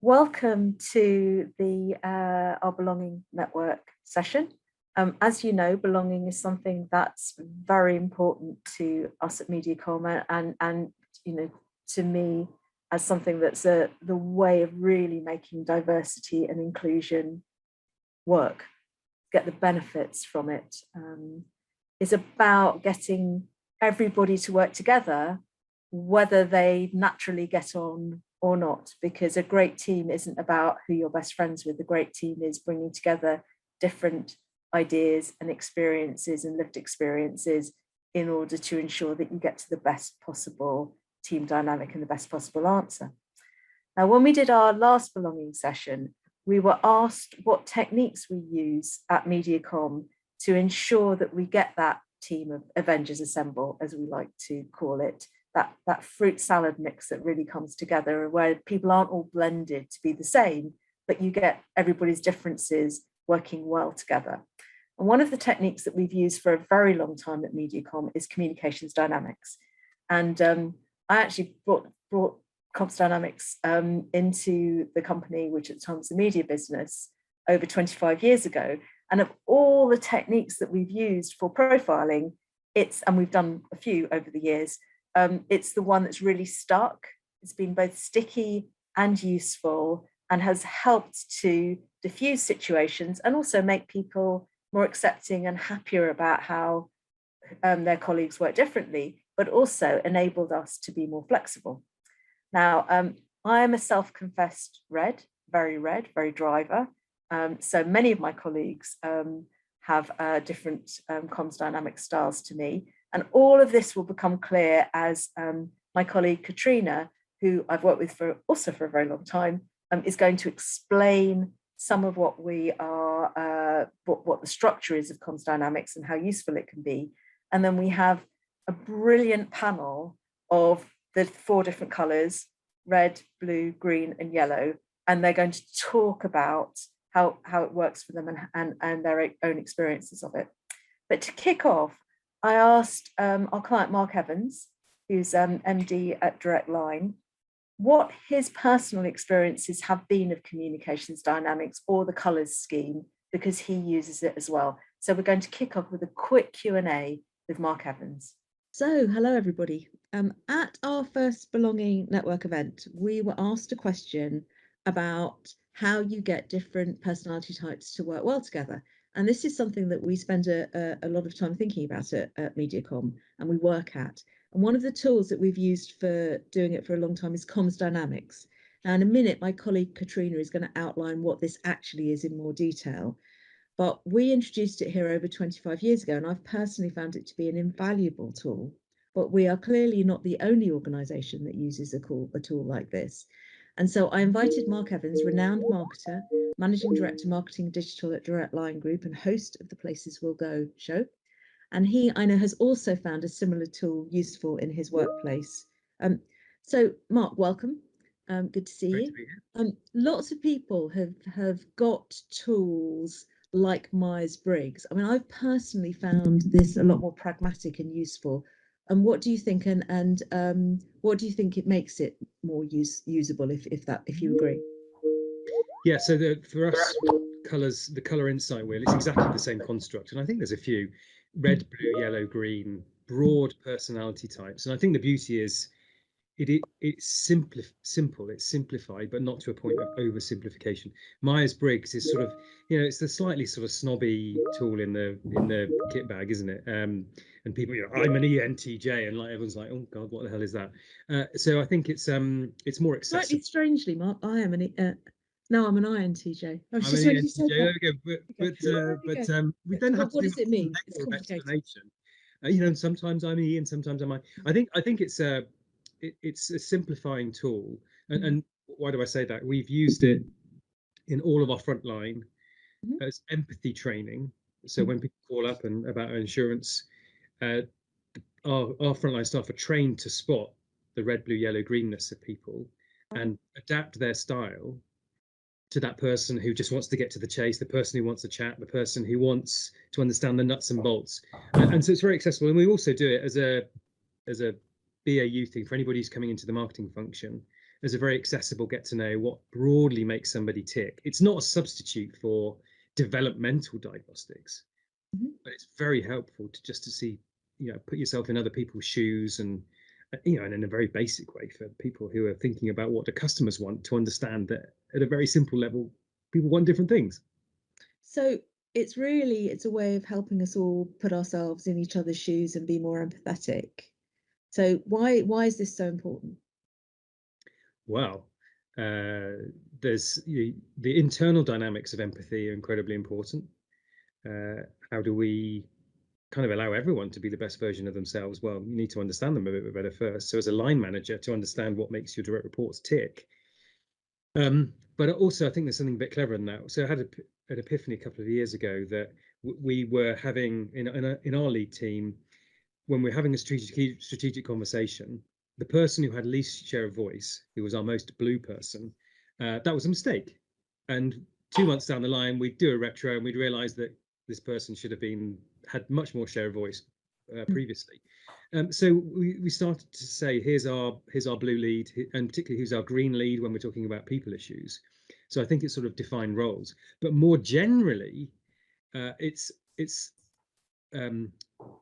Welcome to the Our Belonging Network session. As you know, belonging is something that's very important to us at Mediacom and to me as something that's the way of really making diversity and inclusion work, get the benefits from it. Is about getting everybody to work together, whether they naturally get on or not, because a great team isn't about who you're best friends with. A great team is bringing together different ideas and experiences and lived experiences in order to ensure that you get to the best possible team dynamic and the best possible answer. Now, when we did our last belonging session, we were asked what techniques we use at Mediacom to ensure that we get that team of Avengers Assemble, as we like to call it, that fruit salad mix that really comes together, where people aren't all blended to be the same, but you get everybody's differences working well together. And one of the techniques that we've used for a very long time at Mediacom is communications dynamics. And I actually brought comms dynamics into the company, which at the time was the media business, over 25 years ago. And of all the techniques that we've used for profiling, and we've done a few over the years, it's the one that's really stuck. It's been both sticky and useful and has helped to diffuse situations and also make people more accepting and happier about how their colleagues work differently, but also enabled us to be more flexible. Now, I am a self-confessed very driver. So many of my colleagues have different comms dynamic styles to me. And all of this will become clear as my colleague Katrina, who I've worked with for a very long time, is going to explain some of what we are, what the structure is of comms dynamics and how useful it can be. And then we have a brilliant panel of the 4 different colors: red, blue, green, and yellow. And they're going to talk about how it works for them and their own experiences of it. But to kick off, I asked our client Mark Evans, who's MD at Direct Line, what his personal experiences have been of communications dynamics or the colours scheme, because he uses it as well. So we're going to kick off with a quick Q&A with Mark Evans. So, hello everybody. At our first Belonging Network event, we were asked a question about how you get different personality types to work well together. And this is something that we spend a lot of time thinking about at Mediacom and we work at. And one of the tools that we've used for doing it for a long time is comms dynamics. Now, in a minute, my colleague Katrina is going to outline what this actually is in more detail. But we introduced it here over 25 years ago, and I've personally found it to be an invaluable tool. But we are clearly not the only organisation that uses a tool like this. And so I invited Mark Evans, renowned marketer, Managing Director Marketing Digital at Direct Line Group and host of the Places We'll Go show. And he, I know, has also found a similar tool useful in his workplace. So Mark, welcome. Good to see you. Lots of people have got tools like Myers-Briggs. I mean, I've personally found this a lot more pragmatic and useful. And what do you think? And what do you think it makes it more usable, if you agree? Yeah. So for us, the color insight wheel, it's exactly the same construct, and I think there's a few: red, blue, yellow, green, broad personality types. And I think the beauty is it's simple, it's simplified, but not to a point of oversimplification. Myers-Briggs is sort of, it's the slightly sort of snobby tool in the kit bag, isn't it? And people, I'm an ENTJ, and like everyone's like, oh God, what the hell is that? So I think it's more accessible. Slightly strangely, Mark, I am an no, I'm an INTJ. I'm an ENTJ. There we go. But we then have to what does it mean? It's complicated. Sometimes I'm E and sometimes I'm I. I think it's a simplifying tool, and why do I say that? We've used it in all of our frontline as empathy training. So when people call up and about insurance, our frontline staff are trained to spot the red, blue, yellow, greenness of people and adapt their style to that person who just wants to get to the chase, the person who wants to chat, the person who wants to understand the nuts and bolts. And so it's very accessible. And we also do it as a BAU thing for anybody who's coming into the marketing function. as a very accessible get to know what broadly makes somebody tick. It's not a substitute for developmental diagnostics, but it's very helpful to just to see, put yourself in other people's shoes, and and in a very basic way for people who are thinking about what the customers want, to understand that at a very simple level, people want different things. So it's a way of helping us all put ourselves in each other's shoes and be more empathetic. So why is this so important? Well, there's the internal dynamics of empathy are incredibly important. How do we kind of allow everyone to be the best version of themselves? Well, you need to understand them a bit better first. So as a line manager, to understand what makes your direct reports tick. But also, I think there's something a bit clever in that. So I had an epiphany a couple of years ago that we were having in our lead team, when we're having a strategic conversation, the person who had least share of voice, who was our most blue person, that was a mistake. And 2 months down the line, we'd do a retro and we'd realize that this person should have had much more share of voice previously. So we started to say, here's our blue lead, and particularly who's our green lead when we're talking about people issues. So I think it's sort of defined roles. But more generally, it's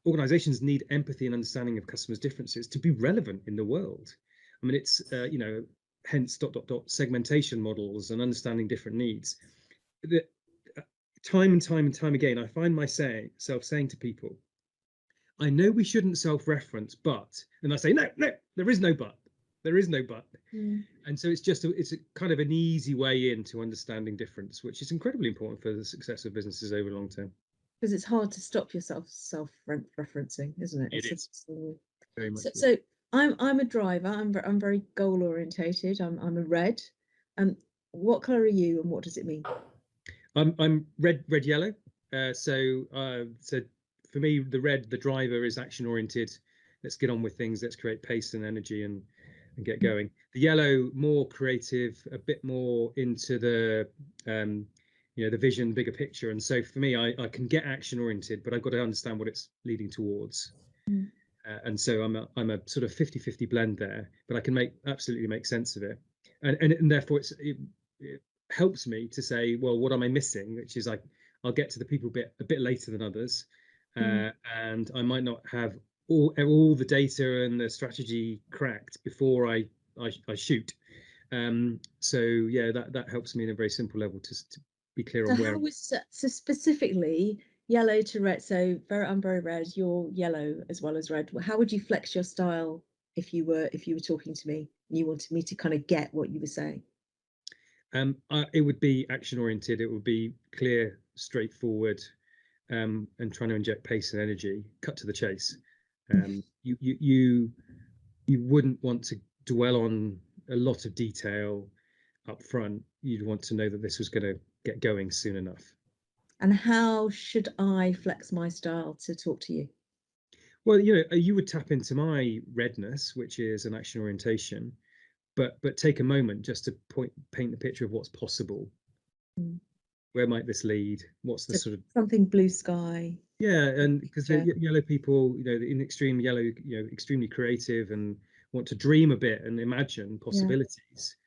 organizations need empathy and understanding of customers' differences to be relevant in the world. I mean, it's hence ... segmentation models and understanding different needs. Time and time again, I find myself saying to people, I know we shouldn't self-reference, but, and I say, no, there is no but. There is no but. And so it's a kind of an easy way into understanding difference, which is incredibly important for the success of businesses over the long term. Because it's hard to stop yourself self-referencing, isn't it? It is. Very much. So I'm a driver. I'm very goal orientated. I'm a red. What colour are you, and what does it mean? I'm red yellow. So for me, the driver is action oriented. Let's get on with things. Let's create pace and energy and get going. The yellow, more creative, a bit more into the the vision, bigger picture. And so for me, I can get action oriented, but I've got to understand what it's leading towards. And so I'm a sort of 50-50 blend there, but I can absolutely make sense of it. And therefore it helps me to say, well, what am I missing? Which is I'll get to the people a bit later than others. And I might not have all the data and the strategy cracked before I shoot. So yeah, that helps me in a very simple level to be clear on where. So specifically yellow to red. So I'm very red. You're yellow as well as red. How would you flex your style if you were talking to me and you wanted me to kind of get what you were saying? It would be action oriented. It would be clear, straightforward, and trying to inject pace and energy. Cut to the chase. You wouldn't want to dwell on a lot of detail up front. You'd want to know that this was going to get going soon enough. And how should I flex my style to talk to you? Well, you would tap into my redness, which is an action orientation, but take a moment just to paint the picture of what's possible. Where might this lead? What's the sort of something blue sky? Yeah, and because the yellow people, in extreme yellow, extremely creative and want to dream a bit and imagine possibilities.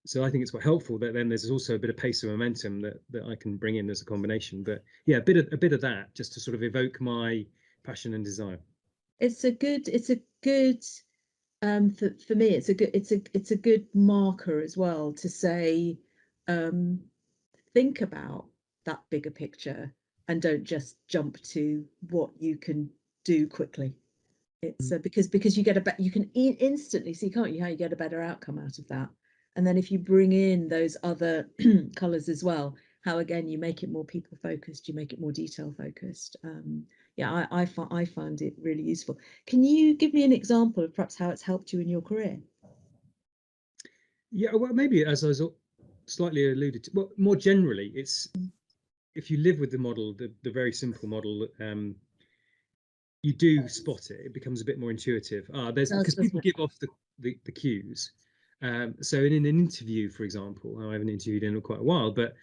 So I think it's quite helpful that then there's also a bit of pace and momentum that I can bring in as a combination. But yeah, a bit of that just to sort of evoke my passion and desire. It's a good for me it's a good marker as well to say think about that bigger picture and don't just jump to what you can do quickly. It's because you can instantly see, can't you, how you get a better outcome out of that. And then if you bring in those other colors as well, how again you make it more people focused, you make it more detail focused. I find it really useful. Can you give me an example of perhaps how it's helped you in your career? Yeah, well, maybe as I was slightly alluded to, well, more generally, it's if you live with the model, the very simple model, you do spot it. It becomes a bit more intuitive. Because people give off the cues. So in an interview, for example, I haven't interviewed in quite a while, but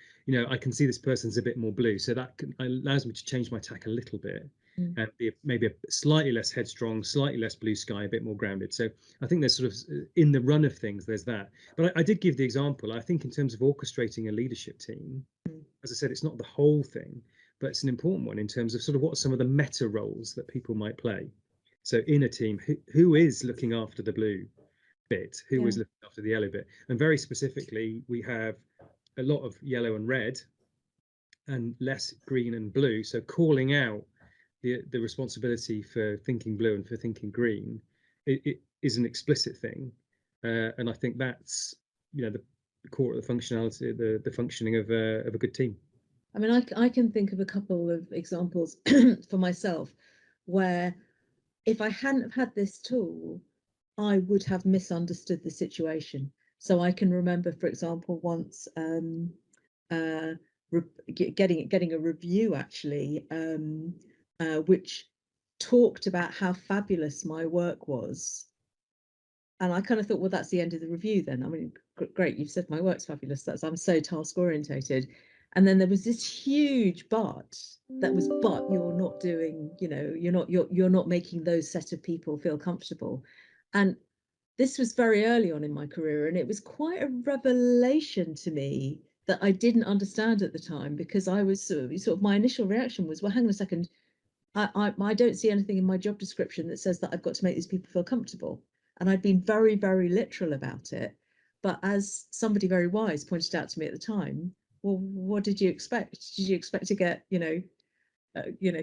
I can see this person's a bit more blue, so that allows me to change my tack a little bit. and be maybe a slightly less headstrong, slightly less blue sky, a bit more grounded. So I think there's sort of in the run of things, there's that. But I did give the example. I think in terms of orchestrating a leadership team, as I said, it's not the whole thing, but it's an important one in terms of sort of what are some of the meta roles that people might play. So in a team, who is looking after the blue bit, who is looking after the yellow bit, and very specifically, we have a lot of yellow and red and less green and blue. So calling out the responsibility for thinking blue and for thinking green, it is an explicit thing, and I think that's the core of the functionality, the functioning of a good team. I mean, I can think of a couple of examples for myself where if I hadn't have had this tool, I would have misunderstood the situation. So I can remember, for example, once getting a review actually, which talked about how fabulous my work was. And I kind of thought, well, that's the end of the review then. I mean, great, you've said my work's fabulous. I'm so task orientated. And then there was this huge but that was, but you're not doing, you're not making those set of people feel comfortable. And this was very early on in my career, and it was quite a revelation to me that I didn't understand at the time, because I was sort of my initial reaction was, well, hang on a second, I don't see anything in my job description that says that I've got to make these people feel comfortable. And I'd been very, very literal about it. But as somebody very wise pointed out to me at the time, well, what did you expect? Did you expect to get,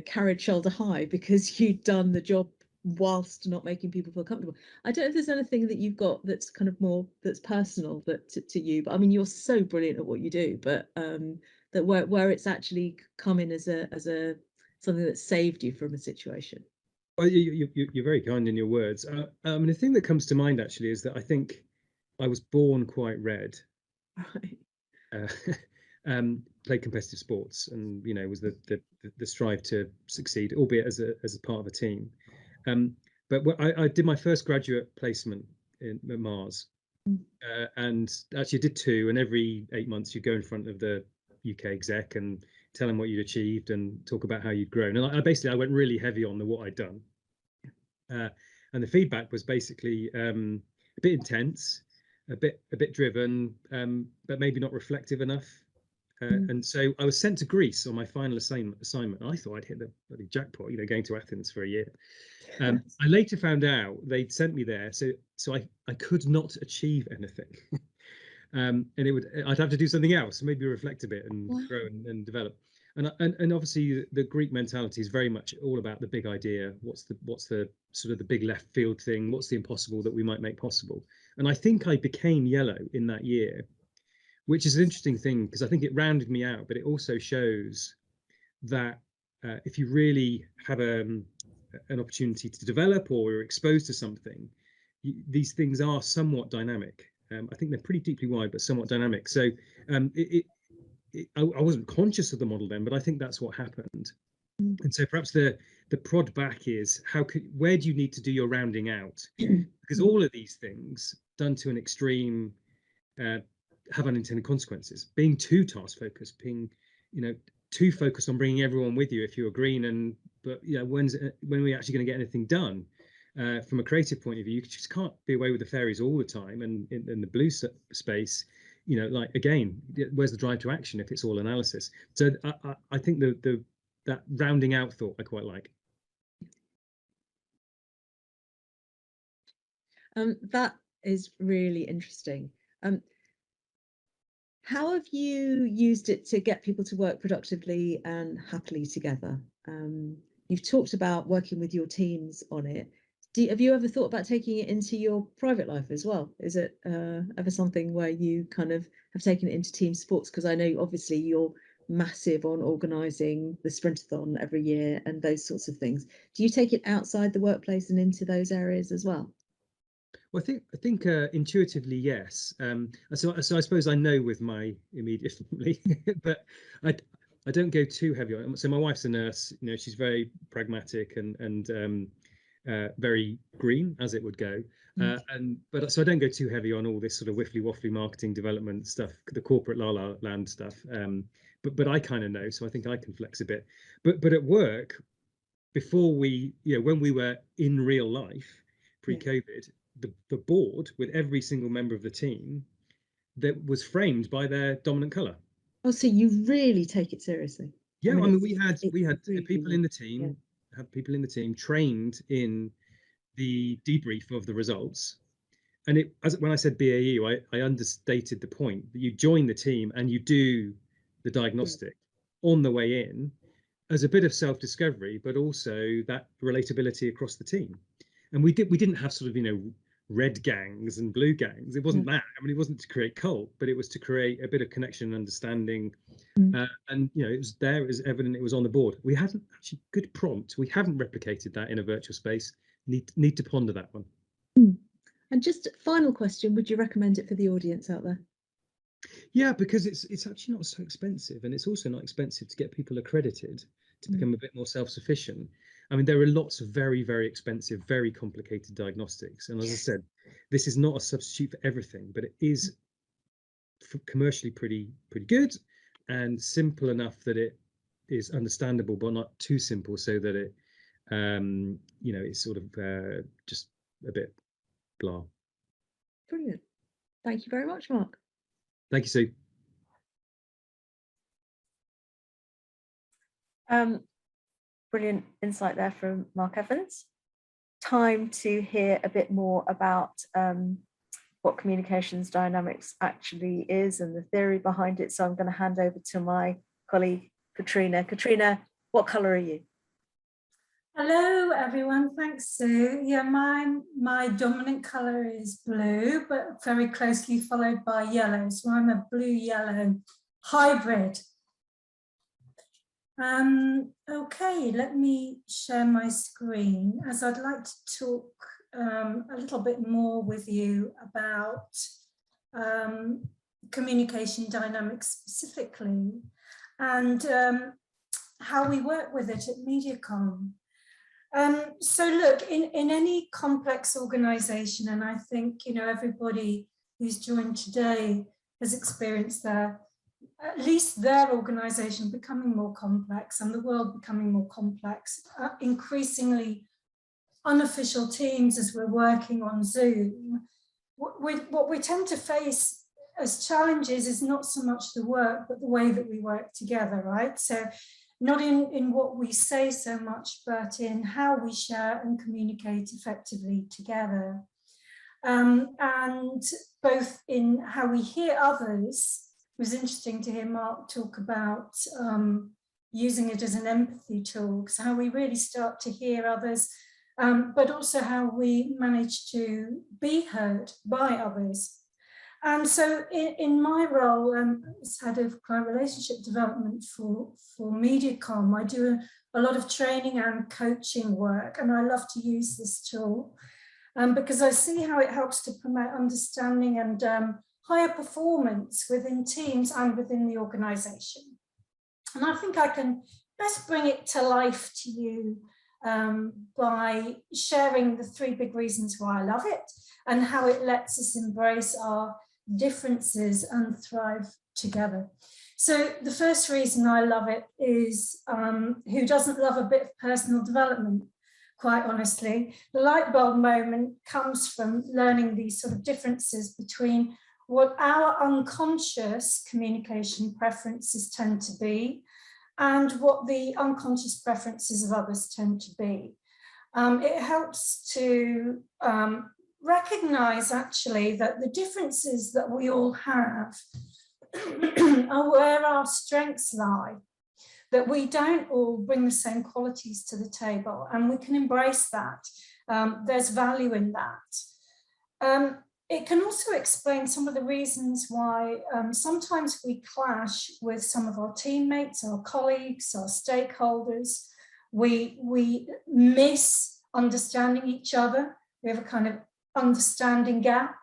carried shoulder high because you'd done the job whilst not making people feel comfortable? I don't know if there's anything that you've got that's kind of more that's personal that to you, but I mean, you're so brilliant at what you do, but that where it's actually come in as a something that saved you from a situation. Well, you're very kind in your words. I mean, the thing that comes to mind actually is that I think I was born quite red. Right. Played competitive sports, and was the strive to succeed, albeit as a part of a team. But I did my first graduate placement at Mars, and actually did two. And every 8 months, you'd go in front of the UK exec and tell them what you'd achieved and talk about how you'd grown. And I went really heavy on what I'd done. And the feedback was basically a bit intense, a bit driven, but maybe not reflective enough. And so I was sent to Greece on my final assignment. I thought I'd hit the bloody jackpot, going to Athens for a year. I later found out they'd sent me there, so I could not achieve anything. And I'd have to do something else, maybe reflect a bit and grow and develop. And obviously the Greek mentality is very much all about the big idea. What's the sort of the big left field thing? What's the impossible that we might make possible? And I think I became yellow in that year, which is an interesting thing because I think it rounded me out, but it also shows that if you really have an opportunity to develop or you're exposed to something, these things are somewhat dynamic. I think they're pretty deeply wired, but somewhat dynamic. So I wasn't conscious of the model then, but I think that's what happened. And so perhaps the prod back is where do you need to do your rounding out? Because all of these things done to an extreme have unintended consequences. Being too task focused, being too focused on bringing everyone with you if you're green, but when are we actually going to get anything done? From a creative point of view, you just can't be away with the fairies all the time. And in the blue space, like again, where's the drive to action if it's all analysis? So I think that rounding out thought I quite like. That is really interesting. How have you used it to get people to work productively and happily together? You've talked about working with your teams on it. Have you ever thought about taking it into your private life as well? Is it ever something where you kind of have taken it into team sports? Because I know obviously you're massive on organising the Sprintathon every year and those sorts of things. Do you take it outside the workplace and into those areas as well? Well, I think intuitively, yes. So I suppose I know with my immediate family, but I don't go too heavy on it. So my wife's a nurse. She's very pragmatic and very green, as it would go. But so I don't go too heavy on all this sort of whiffly waffly marketing development stuff, the corporate la land stuff. But I kind of know, so I think I can flex a bit. But at work, before we, when we were in real life, pre-COVID, the board with every single member of the team that was framed by their dominant colour. Oh, so you really take it seriously. Yeah, I mean, we had really people in the team, trained in the debrief of the results. And when I said BAU, I understated the point that you join the team and you do the diagnostic on the way in as a bit of self-discovery, but also that relatability across the team. And we didn't have sort of, red gangs and blue gangs. It wasn't that. I mean, it wasn't to create cult, but it was to create a bit of connection and understanding. And it was there, it was evident, it was on the board. We hadn't actually, good prompt, we haven't replicated that in a virtual space. Need to ponder that one. And just final question, would you recommend it for the audience out there? Yeah, because it's actually not so expensive, and it's also not expensive to get people accredited to become a bit more self-sufficient. I mean, there are lots of very, very expensive, very complicated diagnostics. And as I said, this is not a substitute for everything, but it is commercially pretty good and simple enough that it is understandable, but not too simple so that it, it's sort of just a bit blah. Brilliant. Thank you very much, Mark. Thank you, Sue. Brilliant insight there from Mark Evans. Time to hear a bit more about what communications dynamics actually is and the theory behind it. So I'm going to hand over to my colleague, Katrina. Katrina, what colour are you? Hello, everyone. Thanks, Sue. Yeah, my dominant colour is blue, but very closely followed by yellow. So I'm a blue-yellow hybrid. Okay, let me share my screen as I'd like to talk a little bit more with you about communication dynamics specifically and how we work with it at MediaCom. So look, in any complex organization, and I think, everybody who's joined today has experienced at least their organization becoming more complex and the world becoming more complex, increasingly unofficial teams as we're working on Zoom. What we tend to face as challenges is not so much the work, but the way that we work together, right? So not in what we say so much, but in how we share and communicate effectively together. And both in how we hear others. It was interesting to hear Mark talk about using it as an empathy tool, because how we really start to hear others, but also how we manage to be heard by others. And so in my role as head of client relationship development for MediaCom, I do a lot of training and coaching work, and I love to use this tool because I see how it helps to promote understanding and higher performance within teams and within the organization. And I think I can best bring it to life to you by sharing the 3 big reasons why I love it and how it lets us embrace our differences and thrive together. So the first reason I love it is who doesn't love a bit of personal development? Quite honestly, the light bulb moment comes from learning these sort of differences between what our unconscious communication preferences tend to be and what the unconscious preferences of others tend to be. It helps to recognize actually that the differences that we all have are where our strengths lie, that we don't all bring the same qualities to the table, and we can embrace that. There's value in that. It can also explain some of the reasons why sometimes we clash with some of our teammates, our colleagues, our stakeholders. We miss understanding each other. We have a kind of understanding gap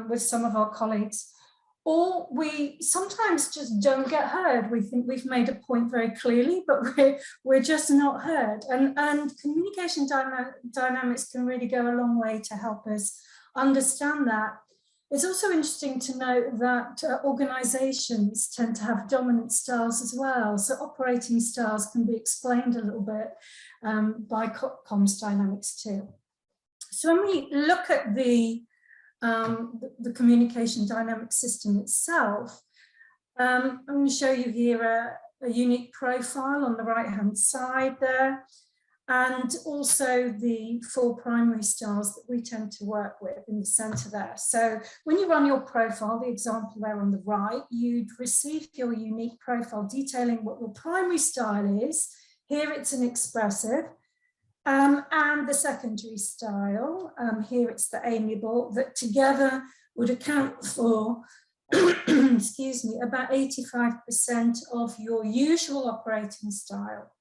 with some of our colleagues. Or we sometimes just don't get heard. We think we've made a point very clearly, but we're just not heard. And communication dynamics can really go a long way to help us understand that. It's also interesting to note that organizations tend to have dominant styles as well. So operating styles can be explained a little bit. by Comms Dynamics 2. So when we look at the communication dynamic system itself, I'm going to show you here a unique profile on the right-hand side there, and also the 4 primary styles that we tend to work with in the center there. So when you run your profile, the example there on the right, you'd receive your unique profile detailing what your primary style is. Here it's an expressive, and the secondary style, here it's the amiable, that together would account for, excuse me, about 85% of your usual operating style.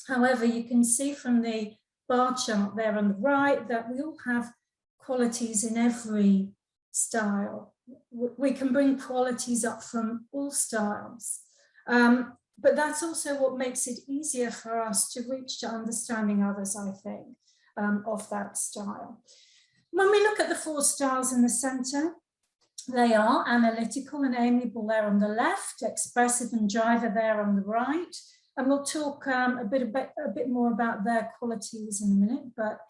However, you can see from the bar chart there on the right that we all have qualities in every style. We can bring qualities up from all styles. But that's also what makes it easier for us to reach to understanding others, I think, of that style. When we look at the 4 styles in the center, they are analytical and amiable there on the left, expressive and driver there on the right. And we'll talk a bit more about their qualities in a minute, but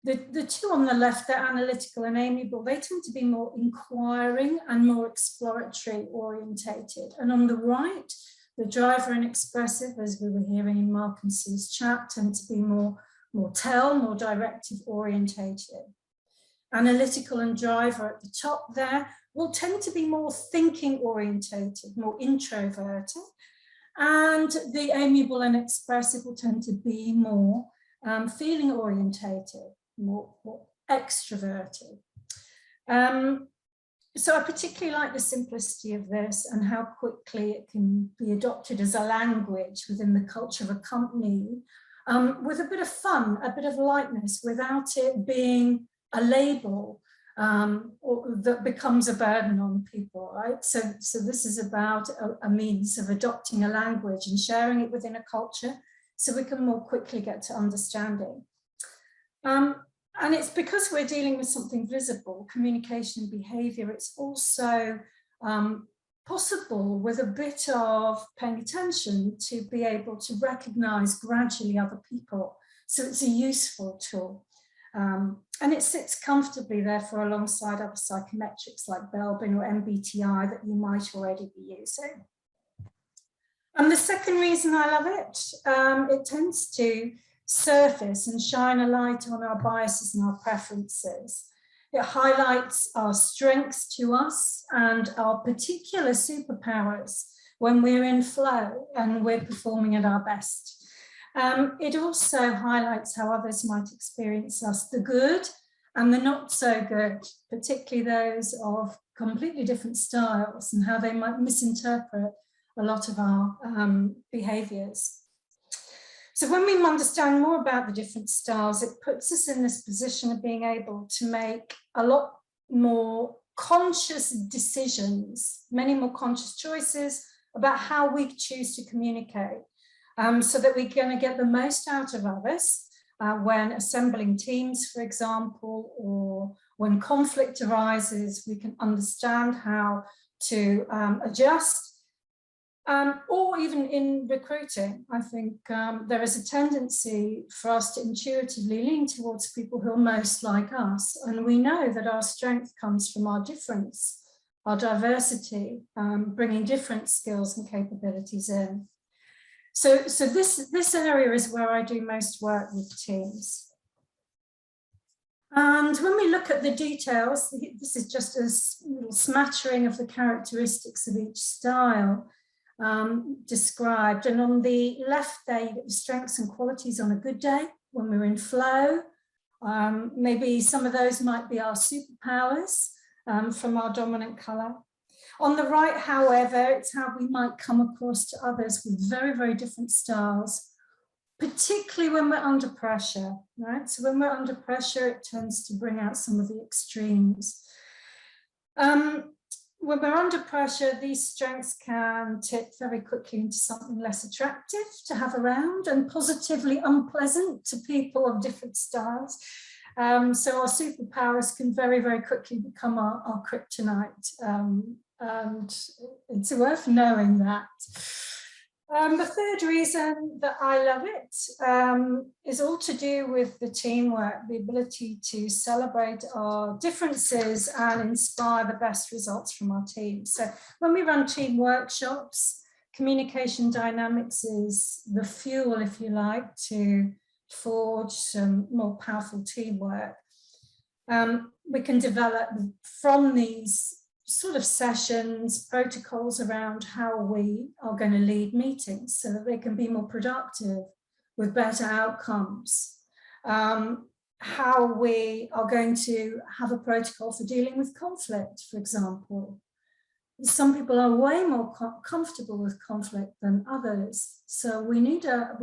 the 2 on the left, they're analytical and amiable. They tend to be more inquiring and more exploratory orientated. And on the right, the driver and expressive, as we were hearing in Mark and Sue's chat, tend to be more directive orientated. Analytical and driver at the top there will tend to be more thinking orientated, more introverted. And the amiable and expressive will tend to be more feeling orientated, more extroverted. So I particularly like the simplicity of this and how quickly it can be adopted as a language within the culture of a company, with a bit of fun, a bit of lightness, without it being a label that becomes a burden on people, right? So this is about a means of adopting a language and sharing it within a culture so we can more quickly get to understanding. And it's because we're dealing with something visible, communication and behavior, it's also possible with a bit of paying attention to be able to recognize gradually other people. So it's a useful tool. And it sits comfortably therefore alongside other psychometrics like Belbin or MBTI that you might already be using. And the second reason I love it, it tends to surface and shine a light on our biases and our preferences. It highlights our strengths to us and our particular superpowers when we're in flow and we're performing at our best. It also highlights how others might experience us, the good and the not so good, particularly those of completely different styles and how they might misinterpret a lot of our behaviors. So when we understand more about the different styles, it puts us in this position of being able to make a lot more conscious decisions, many more conscious choices about how we choose to communicate, so that we're going to get the most out of others when assembling teams, for example, or when conflict arises, we can understand how to adjust. Or even in recruiting, I think there is a tendency for us to intuitively lean towards people who are most like us. And we know that our strength comes from our difference, our diversity, bringing different skills and capabilities in. So this area is where I do most work with teams. And when we look at the details, this is just a little smattering of the characteristics of each style. Described, and on the left there you get the strengths and qualities on a good day when we're in flow. Maybe some of those might be our superpowers from our dominant colour. On the right, however, it's how we might come across to others with very, very different styles, particularly when we're under pressure, right? So when we're under pressure, it tends to bring out some of the extremes. When we're under pressure, these strengths can tip very quickly into something less attractive to have around and positively unpleasant to people of different styles. So our superpowers can very, very quickly become our kryptonite. And it's worth knowing that. The third reason that I love it is all to do with the teamwork, the ability to celebrate our differences and inspire the best results from our team. So when we run team workshops, communication dynamics is the fuel, if you like, to forge some more powerful teamwork. We can develop from these sort of sessions, protocols around how we are going to lead meetings so that they can be more productive with better outcomes. How we are going to have a protocol for dealing with conflict, for example. Some people are way more comfortable with conflict than others. So we need a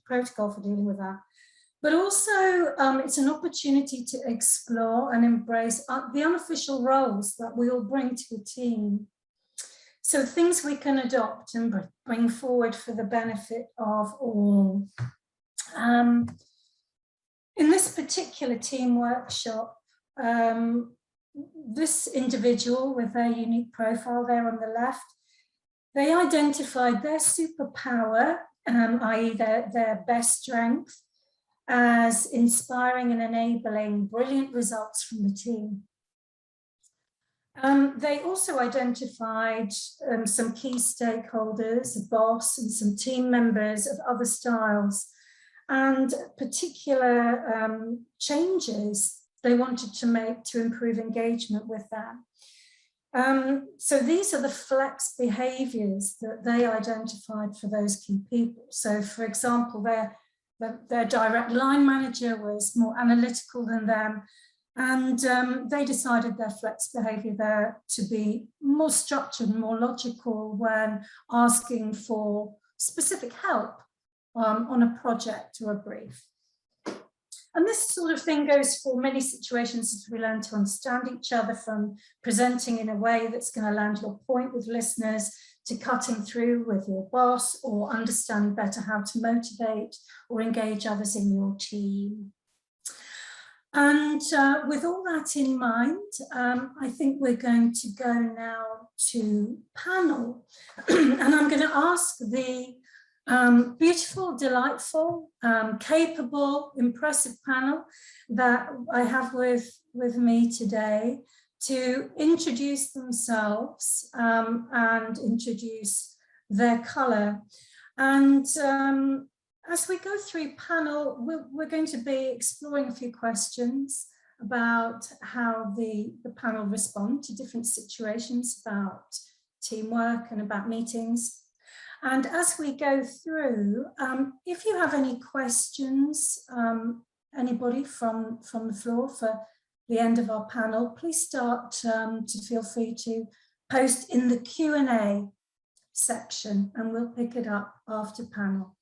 protocol for dealing with that. But also it's an opportunity to explore and embrace the unofficial roles that we all bring to a team. So things we can adopt and bring forward for the benefit of all. In this particular team workshop, this individual with their unique profile there on the left, they identified their superpower, i.e. their best strength, as inspiring and enabling brilliant results from the team. They also identified some key stakeholders, a boss and some team members of other styles, and particular changes they wanted to make to improve engagement with them. So these are the flex behaviors that they identified for those key people. So for example, their direct line manager was more analytical than them, and they decided their flex behavior there to be more structured and more logical when asking for specific help on a project or a brief. And this sort of thing goes for many situations as we learn to understand each other, from presenting in a way that's going to land your point with listeners, to cutting through with your boss, or understand better how to motivate or engage others in your team. And with all that in mind, I think we're going to go now to panel. And I'm going to ask the beautiful, delightful, capable, impressive panel that I have with me today to introduce themselves and introduce their colour. And as we go through panel, we're going to be exploring a few questions about how the panel respond to different situations about teamwork and about meetings. And as we go through, if you have any questions, anybody from the floor for the end of our panel, please start to feel free to post in the Q&A section, and we'll pick it up after panel.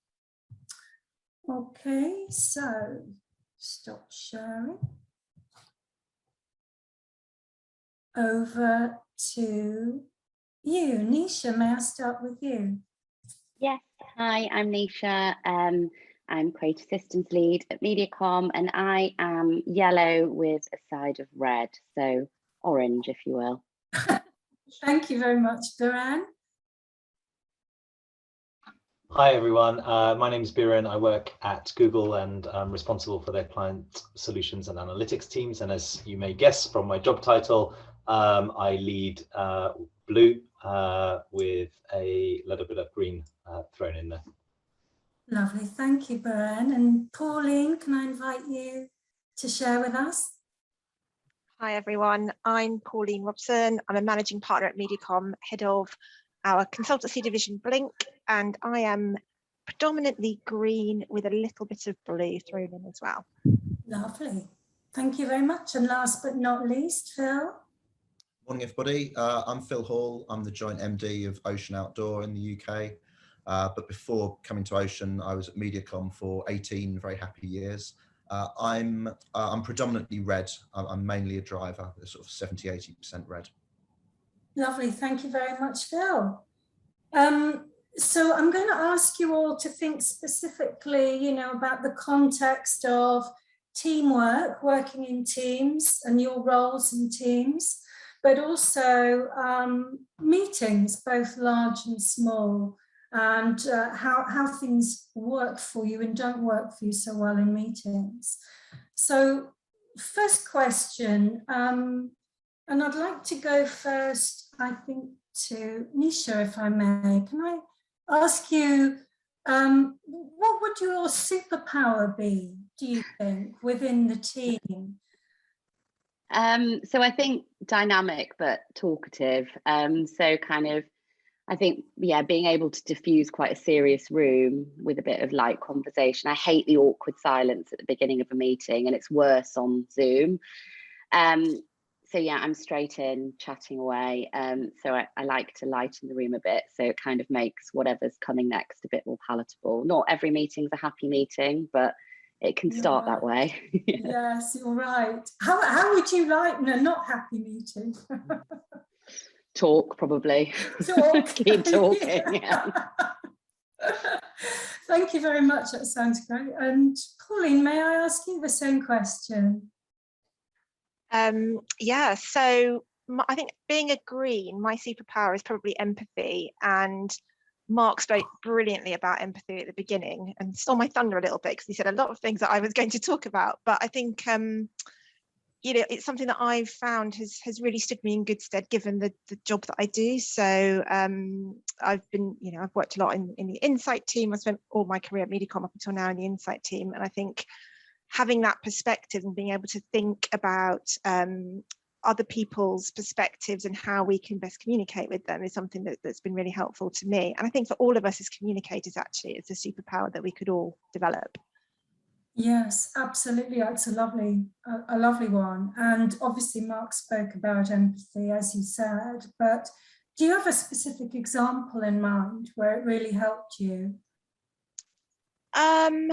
Okay, so stop sharing. Over to you, Nisha. May I start with you? Yes, hi, I'm Nisha. I'm Creative Systems Lead at Mediacom, and I am yellow with a side of red, so orange, if you will. Thank you very much, Biran. Hi everyone, my name is Biran. I work at Google and I'm responsible for their client solutions and analytics teams. And as you may guess from my job title, I lead blue with a little bit of green thrown in there. Lovely, thank you, Biran. And Pauline, can I invite you to share with us? Hi everyone, I'm Pauline Robson. I'm a managing partner at Mediacom, head of our consultancy division Blink, and I am predominantly green with a little bit of blue thrown in as well. Lovely, thank you very much. And last but not least, Phil. Morning everybody, I'm Phil Hall. I'm the joint MD of Ocean Outdoor in the UK. But before coming to Ocean, I was at Mediacom for 18 very happy years. I'm predominantly red. I'm mainly a driver, sort of 70–80% red. Lovely, thank you very much, Phil. So I'm going to ask you all to think specifically, about the context of teamwork, working in teams and your roles in teams, but also meetings, both large and small. and how things work for you and don't work for you so well in meetings. So first question, and I'd like to go first, I think, to Nisha, if I may. Can I ask you, what would your superpower be, do you think, within the team? So I think dynamic but talkative. So kind of, I think, yeah, being able to diffuse quite a serious room with a bit of light conversation. I hate the awkward silence at the beginning of a meeting, and it's worse on Zoom. So yeah, I'm straight in, chatting away. So I like to lighten the room a bit, so it kind of makes whatever's coming next a bit more palatable. Not every meeting's a happy meeting, but it can start that way. Yes, you're right. How would you like a not happy meeting? Talk, probably. Talk. Keep talking. Yeah. Thank you very much. That sounds great. And Pauline, may I ask you the same question? Yeah, so I think being a green, my superpower is probably empathy, and Mark spoke brilliantly about empathy at the beginning and stole my thunder a little bit because he said a lot of things that I was going to talk about, but I think you know, it's something that I've found has really stood me in good stead given the job that I do. So I've been, you know, I've worked a lot in the insight team. I spent all my career at Mediacom up until now in the insight team, and I think having that perspective and being able to think about other people's perspectives and how we can best communicate with them is something that's been really helpful to me. And I think for all of us as communicators, actually, it's a superpower that we could all develop. Yes, absolutely. It's a lovely one. And obviously Mark spoke about empathy, as you said, but do you have a specific example in mind where it really helped you? I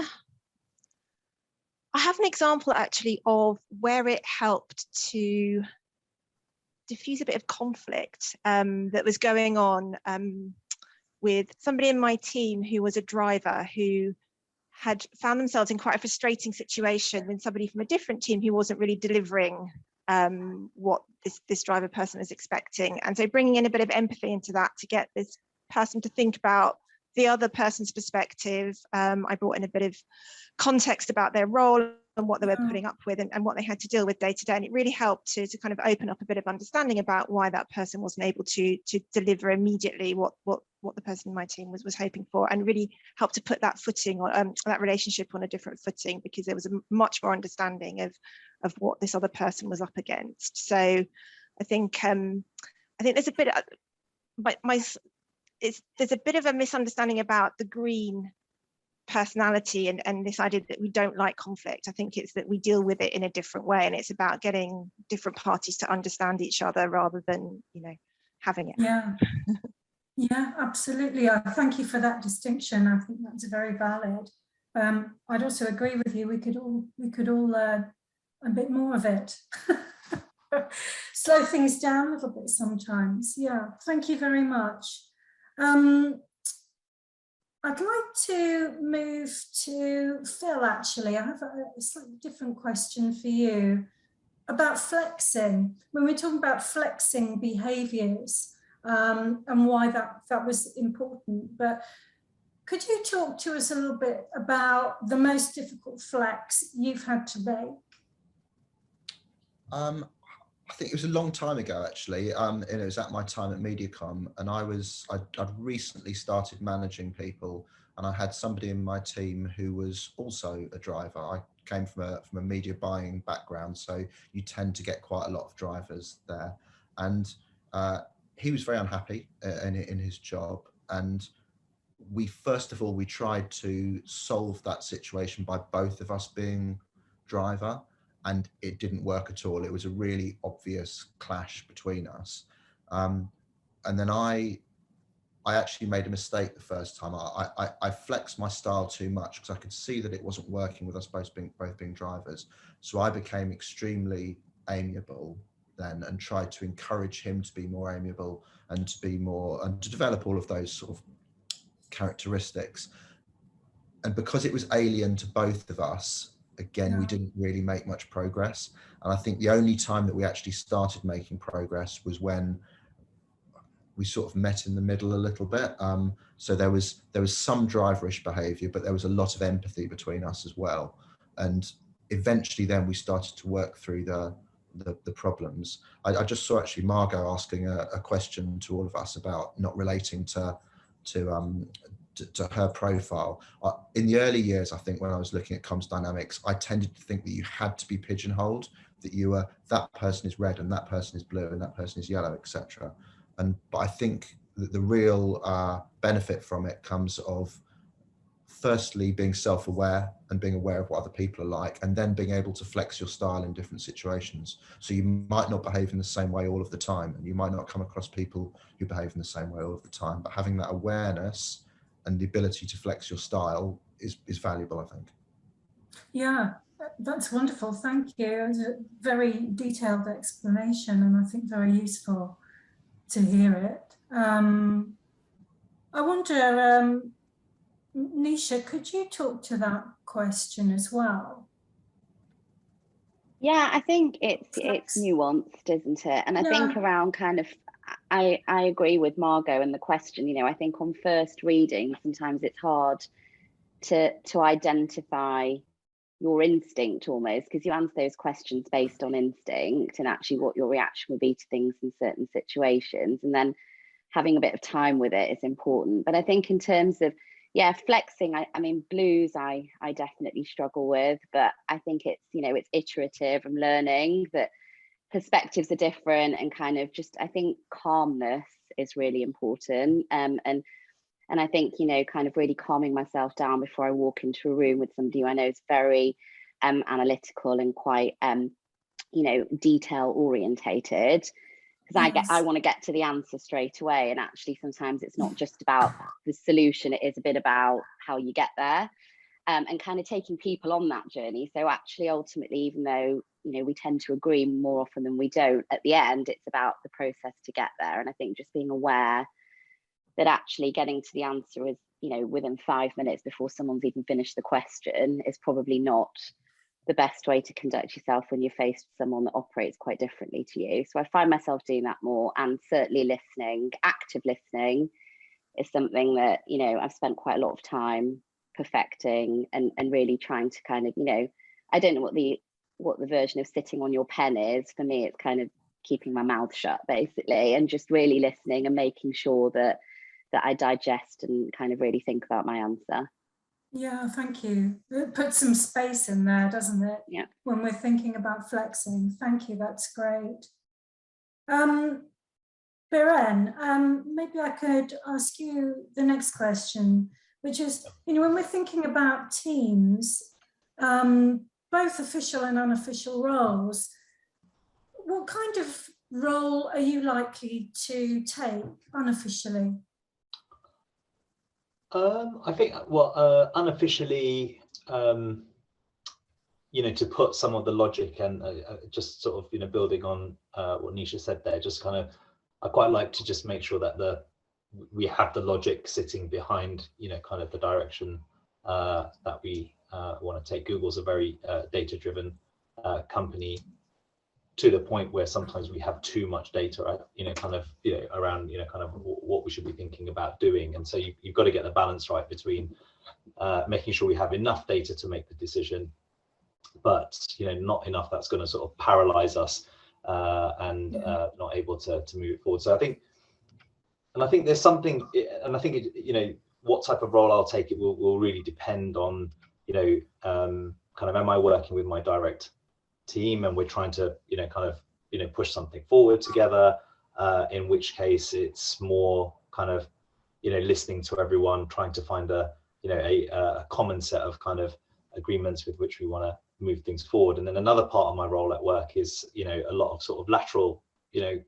have an example actually of where it helped to diffuse a bit of conflict that was going on with somebody in my team who was a driver who had found themselves in quite a frustrating situation with somebody from a different team who wasn't really delivering what this driver person is expecting. And so bringing in a bit of empathy into that to get this person to think about the other person's perspective. I brought in a bit of context about their role and what they were putting up with and what they had to deal with day to day. And it really helped to kind of open up a bit of understanding about why that person wasn't able to deliver immediately what the person in my team was hoping for, and really helped to put that footing or that relationship on a different footing, because there was a much more understanding of what this other person was up against. So I think there's a bit of, there's a bit of a misunderstanding about the green personality and this idea that we don't like conflict. I think it's that we deal with it in a different way, and it's about getting different parties to understand each other rather than, you know, having it. Yeah, absolutely. Thank you for that distinction. I think that's very valid. I'd also agree with you. We could all learn a bit more of it. Slow things down a little bit sometimes. Yeah, thank you very much. I'd like to move to Phil, actually. I have a slightly different question for you about flexing. When we're talking about flexing behaviours and why that was important, but could you talk to us a little bit about the most difficult flex you've had to make? I think it was a long time ago, actually. And it was at my time at Mediacom, and I'd recently started managing people, and I had somebody in my team who was also a driver. I came from a media buying background, so you tend to get quite a lot of drivers there. And he was very unhappy in his job. And first of all, we tried to solve that situation by both of us being driver. And it didn't work at all. It was a really obvious clash between us. And then I actually made a mistake the first time. I flexed my style too much because I could see that it wasn't working with us both being drivers. So I became extremely amiable then and tried to encourage him to be more amiable and to develop all of those sort of characteristics. And because it was alien to both of us, again, we didn't really make much progress. And I think the only time that we actually started making progress was when we sort of met in the middle a little bit. So there was some driverish behaviour, but there was a lot of empathy between us as well. And eventually, then we started to work through the problems. I just saw actually Margot asking a question to all of us about not relating to her profile. In the early years, I think when I was looking at comms dynamics, I tended to think that you had to be pigeonholed, that you were, that person is red and that person is blue and that person is yellow, etc. But I think that the real benefit from it comes of firstly being self-aware and being aware of what other people are like, and then being able to flex your style in different situations. So you might not behave in the same way all of the time, and you might not come across people who behave in the same way all of the time, but having that awareness and the ability to flex your style is valuable, I think. Yeah, that's wonderful. Thank you. It was a very detailed explanation, and I think very useful to hear it. I wonder, Nisha, could you talk to that question as well? Yeah, I think it's nuanced, isn't it? And I think around kind of, I agree with Margot and the question, you know, I think on first reading, sometimes it's hard to identify your instinct almost, because you answer those questions based on instinct and actually what your reaction would be to things in certain situations. And then having a bit of time with it is important. But I think in terms of, yeah, flexing, I mean, blues, I definitely struggle with, but I think it's, you know, it's iterative. I'm learning that perspectives are different, and kind of just, I think calmness is really important. And I think, you know, kind of really calming myself down before I walk into a room with somebody who I know is very analytical and quite, you know, detail orientated. Because I want to get to the answer straight away, and actually sometimes it's not just about the solution, it is a bit about how you get there, and kind of taking people on that journey. So actually ultimately, even though, you know, we tend to agree more often than we don't, at the end it's about the process to get there. And I think just being aware that actually getting to the answer is, you know, within 5 minutes before someone's even finished the question is probably not the best way to conduct yourself when you're faced with someone that operates quite differently to you. So I find myself doing that more, and certainly listening, active listening is something that, you know, I've spent quite a lot of time perfecting and really trying to kind of, you know, I don't know what the version of sitting on your pen is. For me, it's kind of keeping my mouth shut basically, and just really listening and making sure that I digest and kind of really think about my answer. Yeah, thank you. It puts some space in there, doesn't it? Yeah. When we're thinking about flexing. Thank you, that's great. Biren, maybe I could ask you the next question, which is, you know, when we're thinking about teams, both official and unofficial roles, what kind of role are you likely to take unofficially? I think, well, unofficially, you know, to put some of the logic and just sort of, you know, building on what Nisha said there, just kind of, I quite like to just make sure that we have the logic sitting behind, you know, kind of the direction that we want to take. Google's a very data-driven company, to the point where sometimes we have too much data, right? You know, kind of, you know, around, you know, kind of what we should be thinking about doing. And so you've got to get the balance right between making sure we have enough data to make the decision, but, you know, not enough that's going to sort of paralyze us and not able to move it forward. So I think there's something, and I think, you know, what type of role I'll take, it will really depend on, you know, kind of, am I working with my direct team and we're trying to, you know, kind of, you know, push something forward together, in which case it's more kind of, you know, listening to everyone, trying to find a, you know, a common set of kind of agreements with which we want to move things forward. And then another part of my role at work is, you know, a lot of sort of lateral, you know,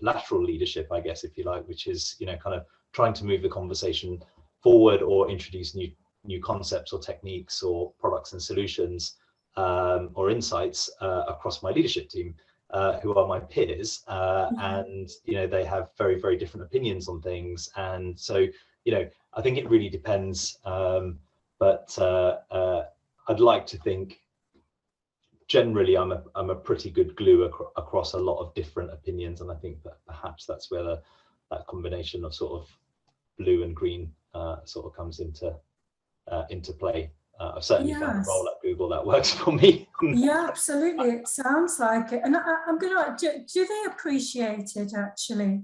lateral leadership, I guess, if you like, which is, you know, kind of trying to move the conversation forward or introduce new concepts or techniques or products and solutions or insights across my leadership team, who are my peers, and, you know, they have very, very different opinions on things. And so, you know, I think it really depends, but I'd like to think generally I'm a pretty good glue across a lot of different opinions, and I think that perhaps that's where that combination of sort of blue and green sort of comes into play. I've certainly found a role at Google that works for me. Yeah, absolutely. It sounds like it. And I'm going to, do they appreciate it actually?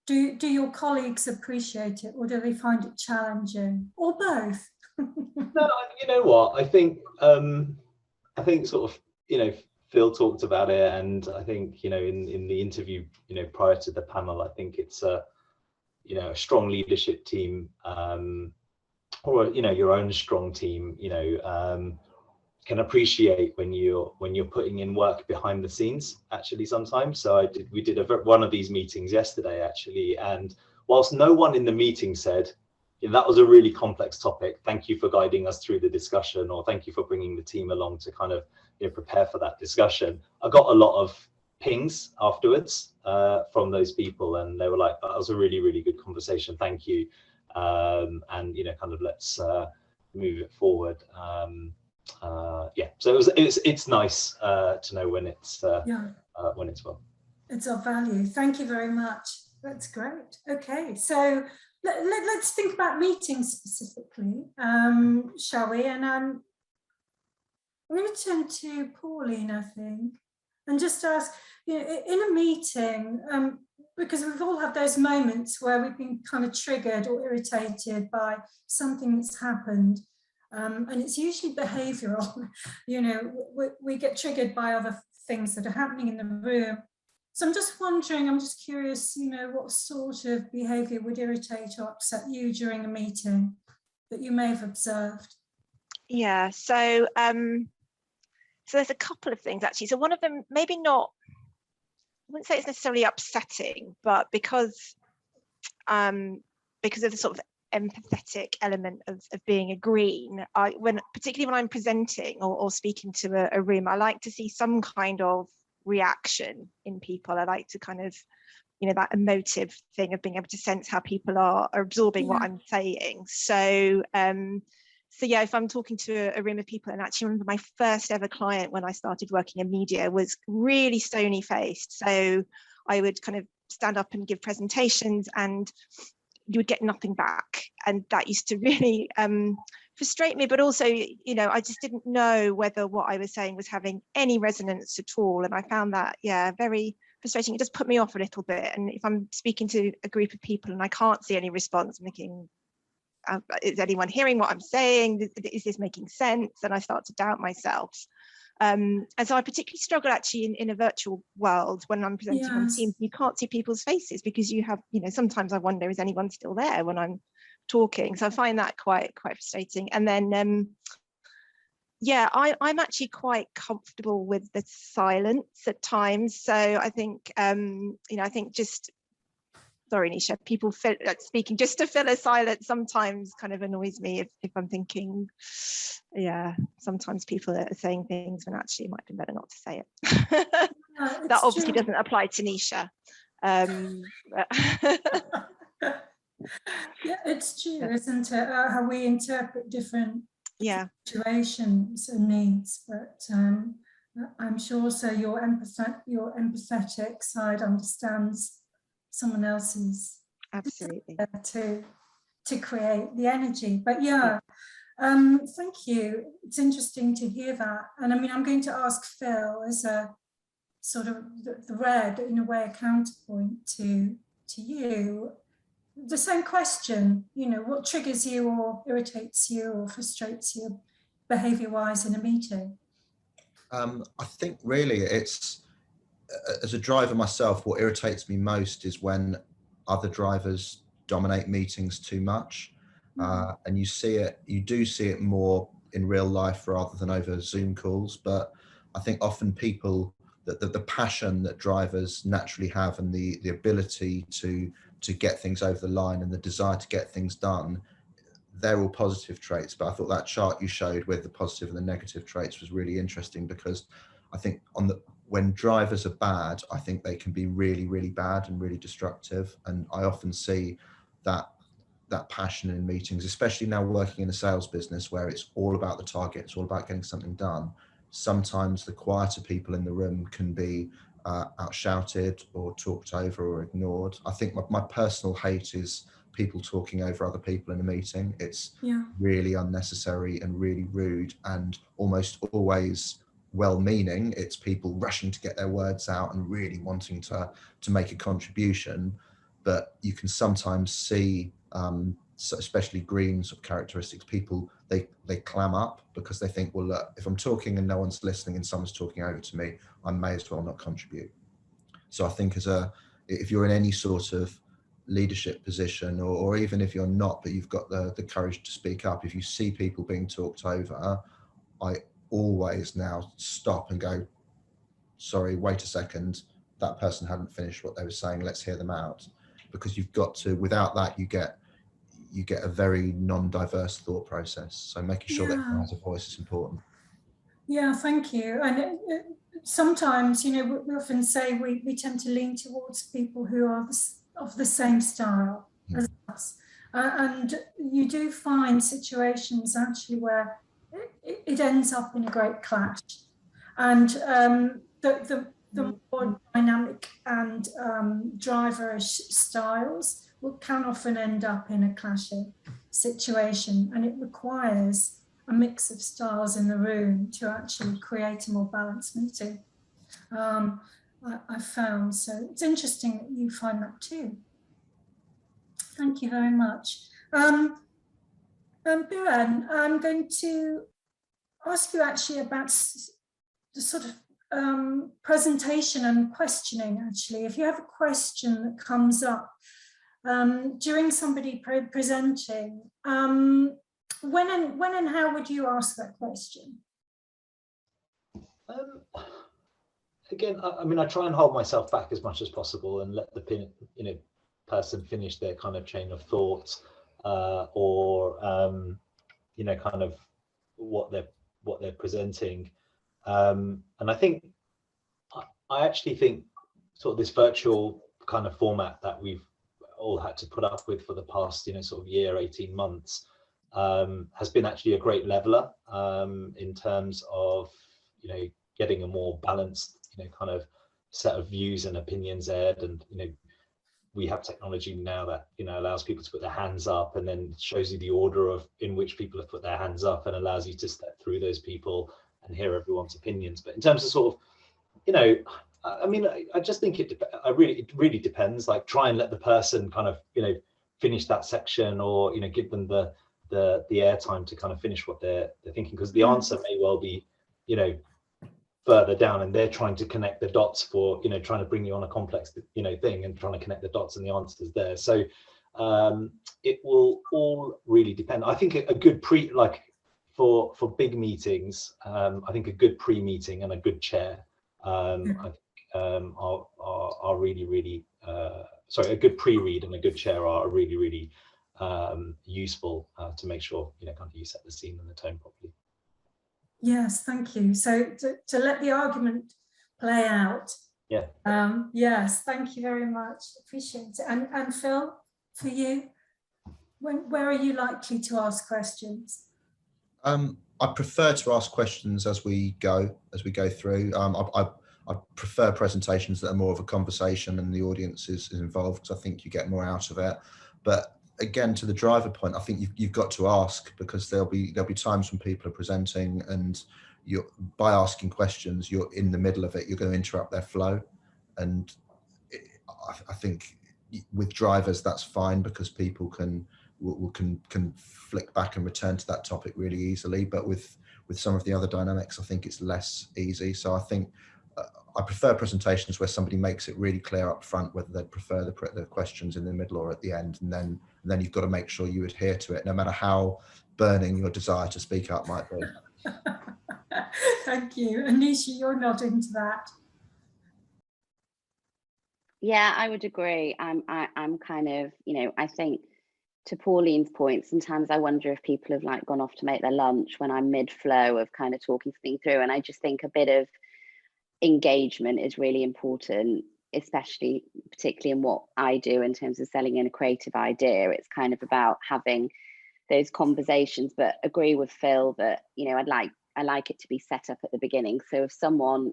Do your colleagues appreciate it, or do they find it challenging, or both? No, you know what? I think sort of, you know, Phil talked about it, and I think, you know, in the interview, you know, prior to the panel, I think it's a strong leadership team, or, you know, your own strong team, you know, can appreciate when you're putting in work behind the scenes actually sometimes. So we did one of these meetings yesterday actually, and whilst no one in the meeting said, yeah, that was a really complex topic, thank you for guiding us through the discussion, or thank you for bringing the team along to kind of, you know, prepare for that discussion, I got a lot of pings afterwards from those people, and they were like, that was a really, really good conversation, thank you, and, you know, kind of let's move it forward. Yeah, so it's nice to know when it's well. It's of value. Thank you very much. That's great. Okay, so let's think about meetings specifically, shall we? And I'm going to turn to Pauline, I think, and just ask, you know, in a meeting, because we've all had those moments where we've been kind of triggered or irritated by something that's happened. And it's usually behavioural, you know, we get triggered by other things that are happening in the room. So I'm just wondering, I'm just curious, you know, what sort of behaviour would irritate or upset you during a meeting that you may have observed? Yeah, so there's a couple of things actually. So one of them, maybe not, I wouldn't say it's necessarily upsetting, but because of the sort of empathetic element of being a green, particularly when I'm presenting or speaking to a room, I like to see some kind of reaction in people. I like to kind of, you know, that emotive thing of being able to sense how people are absorbing what I'm saying. So yeah, if I'm talking to a room of people, and actually remember my first ever client when I started working in media was really stony faced. So I would kind of stand up and give presentations, and you would get nothing back, and that used to really frustrate me, but also, you know, I just didn't know whether what I was saying was having any resonance at all, and I found that, yeah, very frustrating. It just put me off a little bit. And if I'm speaking to a group of people and I can't see any response, I'm thinking, is anyone hearing what I'm saying? Is this making sense? And I start to doubt myself. And so I particularly struggle actually in a virtual world when I'm presenting on Teams. You can't see people's faces because you have, you know, sometimes I wonder, is anyone still there when I'm talking? So I find that quite frustrating. And then yeah, I'm actually quite comfortable with the silence at times. So I think you know, I think just, sorry Nisha, people speaking just to fill a silence sometimes kind of annoys me if I'm thinking, yeah, sometimes people are saying things when actually it might be better not to say it. That obviously doesn't apply to Nisha. Yeah, it's true, isn't it? How we interpret different situations and needs, but I'm sure so your empathetic side understands someone else's, absolutely, to create the energy. But yeah, thank you. It's interesting to hear that. And I mean, I'm going to ask Phil as a sort of the red, in a way, a counterpoint to you. The same question, you know, what triggers you or irritates you or frustrates you behavior-wise in a meeting? I think really it's, as a driver myself, what irritates me most is when other drivers dominate meetings too much. And you do see it more in real life rather than over Zoom calls. But I think often people, the passion that drivers naturally have and the ability to get things over the line and the desire to get things done, they're all positive traits. But I thought that chart you showed with the positive and the negative traits was really interesting, because I think when drivers are bad, I think they can be really, really bad and really destructive. And I often see that passion in meetings, especially now working in a sales business where it's all about the target, it's all about getting something done. Sometimes the quieter people in the room can be outshouted or talked over or ignored. I think my personal hate is people talking over other people in a meeting. It's really unnecessary and really rude, and almost always well-meaning. It's people rushing to get their words out and really wanting to make a contribution, but you can sometimes see, so especially green sort of characteristics, people they clam up because they think, well, look, if I'm talking and no one's listening and someone's talking over to me, I may as well not contribute. So I think if you're in any sort of leadership position, or even if you're not, but you've got the courage to speak up, if you see people being talked over, I always now stop and go, sorry, wait a second, that person hadn't finished what they were saying, let's hear them out. Because you've got to, without that, you get a very non-diverse thought process. So making sure that everyone has a voice is important. Yeah, thank you. And sometimes, we often say we tend to lean towards people who are of the same style as us. And you do find situations actually where it ends up in a great clash. And the more dynamic and driverish styles can often end up in a clashing situation, and it requires a mix of styles in the room to actually create a more balanced meeting. I found, so it's interesting that you find that too. Thank you very much. Biren, I'm going to ask you actually about the sort of presentation and questioning. Actually, if you have a question that comes up during somebody presenting, when and how would you ask that question? Again, I mean, I try and hold myself back as much as possible and let the person finish their kind of chain of thought, or kind of what they're presenting. And I think I actually think sort of this virtual kind of format that we've all had to put up with for the past sort of year, 18 months, has been actually a great leveler in terms of getting a more balanced kind of set of views and opinions aired. And we have technology now that allows people to put their hands up, and then shows you the order of in which people have put their hands up, and allows you to step through those people and hear everyone's opinions. But in terms of sort of I mean, I just think it really depends. Like, try and let the person kind of finish that section, or give them the airtime to kind of finish what they're thinking, because the answer may well be further down, and they're trying to connect the dots for trying to bring you on a complex thing, and trying to connect the dots, and the answer's there. So it will all really depend. I think a good for big meetings, I think a good pre-meeting and a good chair are really sorry, a good pre-read and a good chair are really useful to make sure kind of you set the scene and the tone properly. Yes, thank you. So to let the argument play out. Yeah. Yes, thank you very much. Appreciate it. And Phil, for you, where are you likely to ask questions? I prefer to ask questions as we go through. I prefer presentations that are more of a conversation and the audience is involved, because I think you get more out of it. But again, to the driver point, I think you've got to ask, because there'll be times when people are presenting, and by asking questions, you're in the middle of it, you're going to interrupt their flow. And I think with drivers that's fine, because people can flick back and return to that topic really easily. But with some of the other dynamics, I think it's less easy. So I think I prefer presentations where somebody makes it really clear up front whether they'd prefer the questions in the middle or at the end, and then you've got to make sure you adhere to it, no matter how burning your desire to speak up might be. Thank you. Anisha, you're nodding to that. Yeah, I would agree. I'm kind of, I think, to Pauline's point, sometimes I wonder if people have gone off to make their lunch when I'm mid-flow of kind of talking something through. And I just think a bit of engagement is really important, particularly in what I do in terms of selling in a creative idea. It's kind of about having those conversations, but agree with Phil that I'd like I like it to be set up at the beginning. So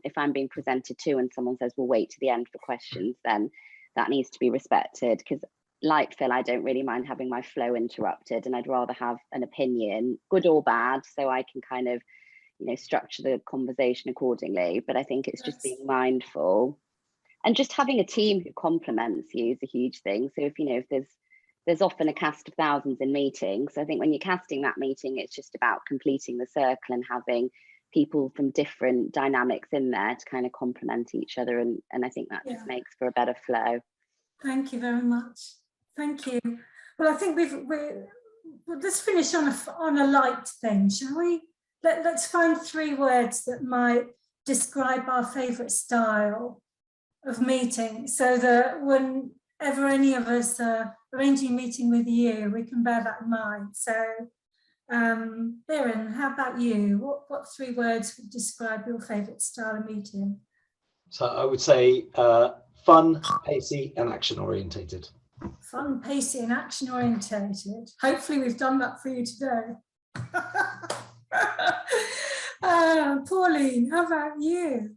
if I'm being presented to and someone says, we'll wait to the end for questions, then that needs to be respected, because like Phil, I don't really mind having my flow interrupted, and I'd rather have an opinion, good or bad, so I can kind of, structure the conversation accordingly. But I think it's just being mindful, and just having a team who complements you is a huge thing. So if there's often a cast of thousands in meetings. So I think when you're casting that meeting, it's just about completing the circle and having people from different dynamics in there to kind of complement each other. And I think that just makes for a better flow. Thank you very much. Thank you. Well, I think let's finish on a light thing, shall we? Let's find 3 words that might describe our favourite style of meeting, so that whenever any of us are arranging a meeting with you, we can bear that in mind. So, Biren, how about you? What 3 words would describe your favourite style of meeting? So I would say fun, pacey, and action orientated. Fun, pacey, and action orientated. Hopefully we've done that for you today. Pauline, how about you?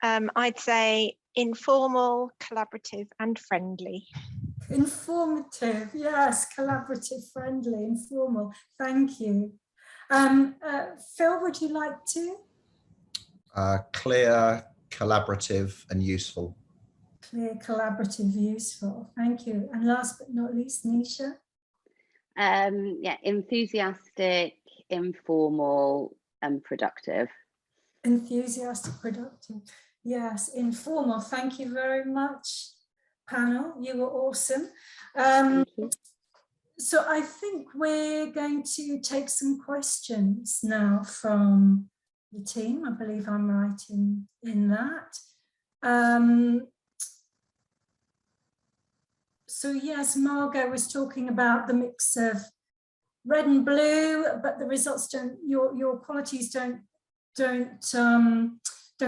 I'd say informal, collaborative, and friendly. Informative, yes, collaborative, friendly, informal. Thank you. Phil, would you like to? Clear, collaborative, and useful. Clear, collaborative, useful. Thank you. And last but not least, Nisha? Yeah, enthusiastic, informal, and productive. Enthusiastic, productive. Yes, informal. Thank you very much, panel. You were awesome. Thank you. So I think we're going to take some questions now from the team. I believe I'm right in that. So yes, Margot was talking about the mix of red and blue, but the results don't, your qualities don't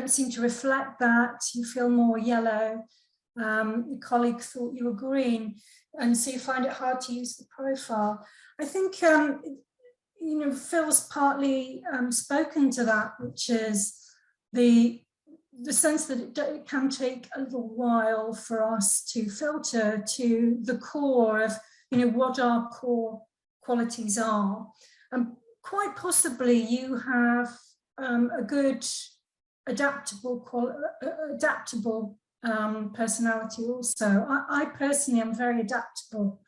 seem to reflect that. You feel more yellow. Your colleague thought you were green, and so you find it hard to use the profile. I think Phil's partly spoken to that, which is the sense that it can take a little while for us to filter to the core of what our core qualities are, and quite possibly you have a good adaptable personality also. I personally am very adaptable,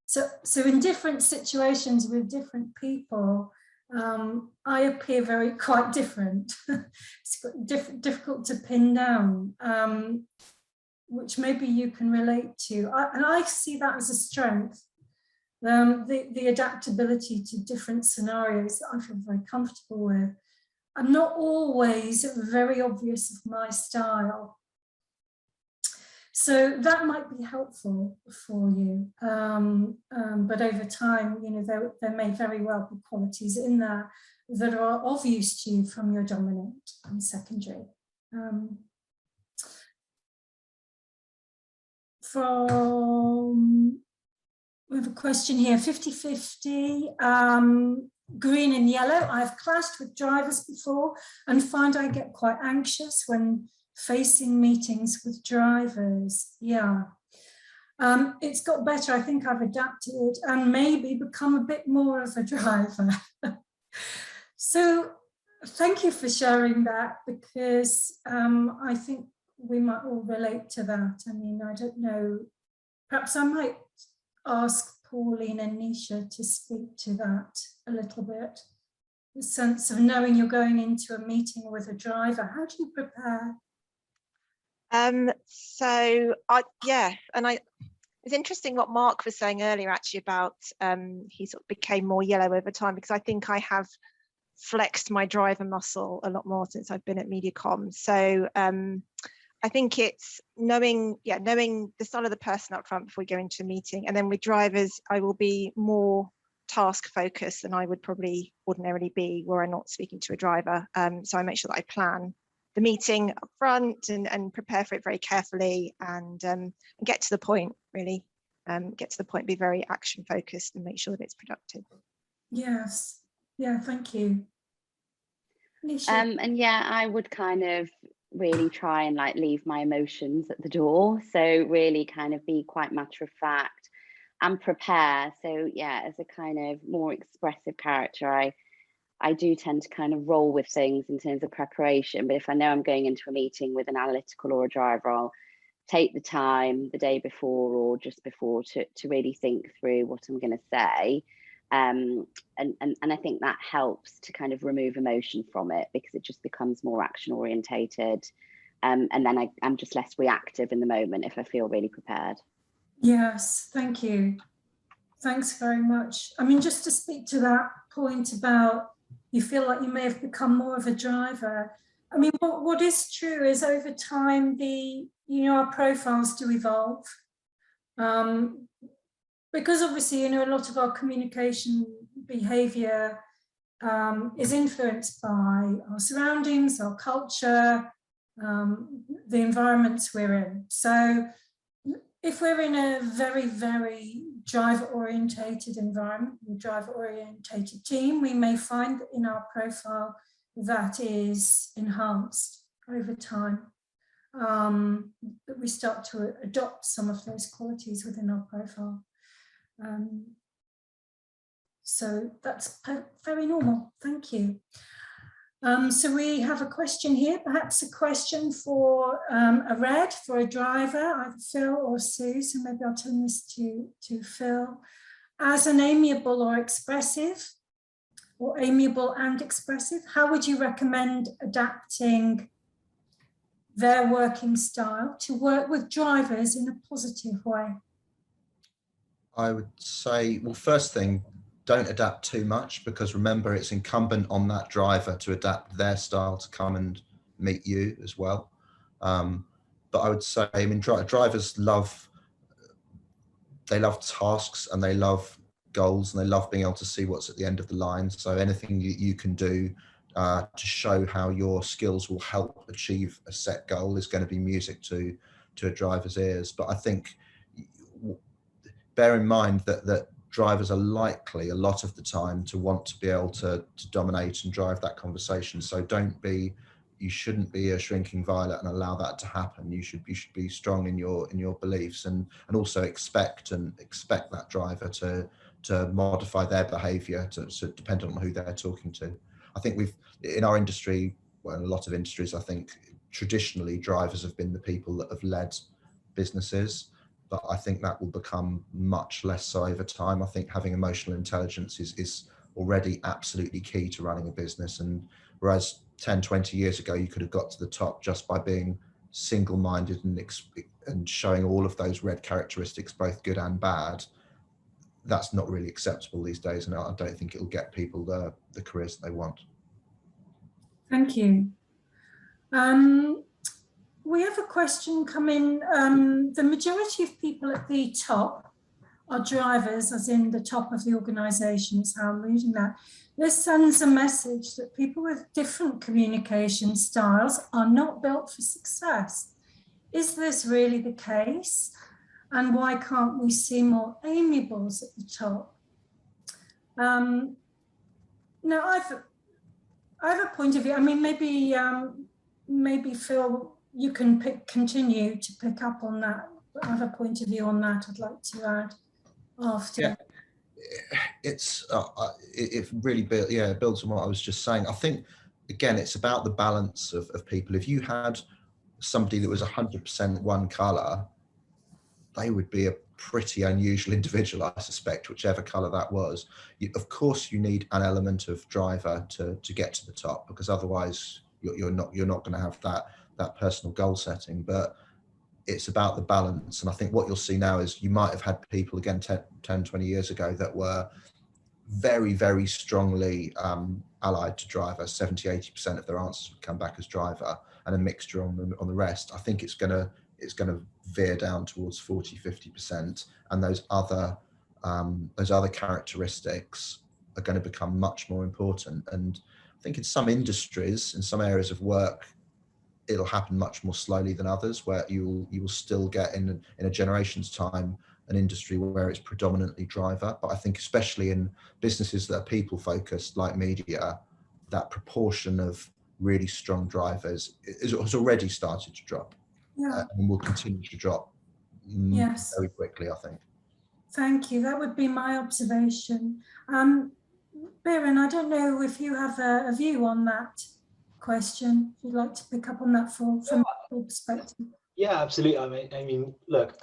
so in different situations with different people, I appear quite different. It's difficult to pin down, which maybe you can relate to. And I see that as a strength, the adaptability to different scenarios that I feel very comfortable with. I'm not always very obvious of my style, so that might be helpful for you, but over time, there may very well be qualities in there that are of use to you from your dominant and secondary. We have a question here, 50-50, green and yellow. I've clashed with drivers before and find I get quite anxious when facing meetings with drivers. Yeah, it's got better. I think I've adapted and maybe become a bit more of a driver. So thank you for sharing that, because I think we might all relate to that. I mean, I don't know, perhaps I might ask Pauline and Nisha to speak to that a little bit. The sense of knowing you're going into a meeting with a driver. How do you prepare? It's interesting what Mark was saying earlier actually about he sort of became more yellow over time, because I think I have flexed my driver muscle a lot more since I've been at MediaCom. So I think it's knowing the style of the person up front before we go into a meeting, and then with drivers I will be more task focused than I would probably ordinarily be were I not speaking to a driver. So I make sure that I plan the meeting up front and prepare for it very carefully, and get to the point, really. Get to the point, be very action focused and make sure that it's productive. Yes, yeah, thank you. Nisha? And yeah, I would kind of really try and like leave my emotions at the door. So really kind of be quite matter of fact and prepare. So yeah, as a kind of more expressive character, I do tend to kind of roll with things in terms of preparation. But if I know I'm going into a meeting with an analytical or a driver, I'll take the time the day before or just before to really think through what I'm going to say. And I think that helps to kind of remove emotion from it, because it just becomes more action orientated. And then I'm just less reactive in the moment if I feel really prepared. Yes, thank you. Thanks very much. I mean, just to speak to that point about you feel like you may have become more of a driver. I mean, what is true is over time, our profiles do evolve. Because obviously, a lot of our communication behavior is influenced by our surroundings, our culture, the environments we're in. So if we're in a very, very driver-orientated environment, a driver-orientated team, we may find that in our profile that is enhanced over time. That we start to adopt some of those qualities within our profile. So that's very normal. Thank you. So we have a question here, perhaps a question for a red, for a driver, either Phil or Sue. So maybe I'll turn this to Phil. As an amiable or expressive, or amiable and expressive, how would you recommend adapting their working style to work with drivers in a positive way? I would say, well, first thing, don't adapt too much, because remember, it's incumbent on that driver to adapt their style to come and meet you as well. But I would say, I mean, drivers love tasks, and they love goals, and they love being able to see what's at the end of the line. So anything you can do to show how your skills will help achieve a set goal is going to be music to a driver's ears. But I think bear in mind that drivers are likely a lot of the time to want to be able to dominate and drive that conversation. So you shouldn't be a shrinking violet and allow that to happen. You should be strong in your beliefs, and also expect that driver to modify their behavior to depend on who they're talking to. I think in our industry, well, in a lot of industries, I think traditionally drivers have been the people that have led businesses. But I think that will become much less so over time. I think having emotional intelligence is already absolutely key to running a business. And whereas 10, 20 years ago, you could have got to the top just by being single-minded and showing all of those red characteristics, both good and bad, that's not really acceptable these days. And I don't think it'll get people the careers that they want. Thank you. We have a question come in. The majority of people at the top are drivers, as in the top of the organisation, is how I'm reading that. This sends a message that people with different communication styles are not built for success. Is this really the case? And why can't we see more amiables at the top? Now, I have a point of view. I mean, maybe Phil, you can continue to pick up on that. I have a point of view on that I'd like to add after. Yeah, it really builds on what I was just saying. I think, again, it's about the balance of people. If you had somebody that was 100% one colour, they would be a pretty unusual individual, I suspect, whichever colour that was. Of course, you need an element of driver to get to the top, because otherwise you're not going to have that personal goal setting. But it's about the balance. And I think what you'll see now is you might have had people, again, 10, 20 years ago, that were very, very strongly allied to driver. 70, 80% of their answers would come back as driver, and a mixture on the rest. I think it's going to veer down towards 40, 50%. And those other characteristics are going to become much more important. And I think in some industries, in some areas of work, it'll happen much more slowly than others, where you will still get in a generation's time an industry where it's predominantly driver. But I think especially in businesses that are people focused like media, that proportion of really strong drivers has already started to drop, and will continue to drop very quickly, I think. Thank you. That would be my observation. Biren, I don't know if you have a view on that question. If you'd like to pick up on that from your perspective. Yeah, absolutely. I mean, look,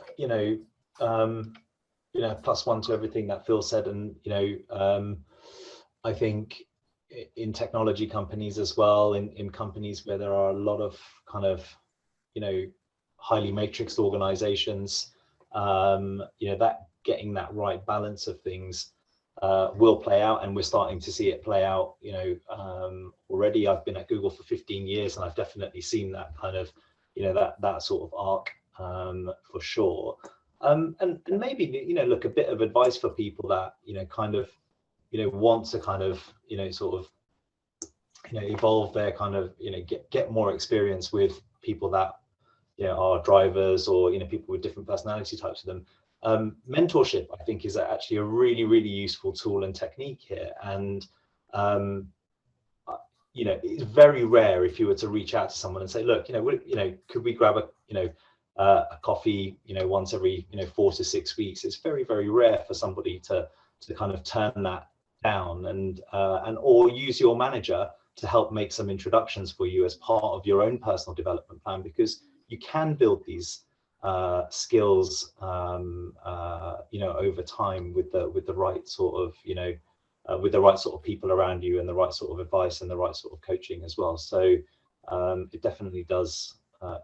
plus one to everything that Phil said, and I think in technology companies as well, in companies where there are a lot of kind of highly matrixed organizations, that getting that right balance of things will play out, and we're starting to see it play out. Already I've been at Google for 15 years, and I've definitely seen that kind of that sort of arc for sure. And maybe look, a bit of advice for people that want to kind of evolve their kind of get more experience with people that are drivers, or people with different personality types to them. Mentorship, I think, is actually a really, really useful tool and technique here. And it's very rare if you were to reach out to someone and say, look, could we grab a coffee, once every 4 to 6 weeks. It's very, very rare for somebody to kind of turn that down, and or use your manager to help make some introductions for you as part of your own personal development plan, because you can build these skills over time with the right sort of with the right sort of people around you, and the right sort of advice, and the right sort of coaching as well. So it definitely does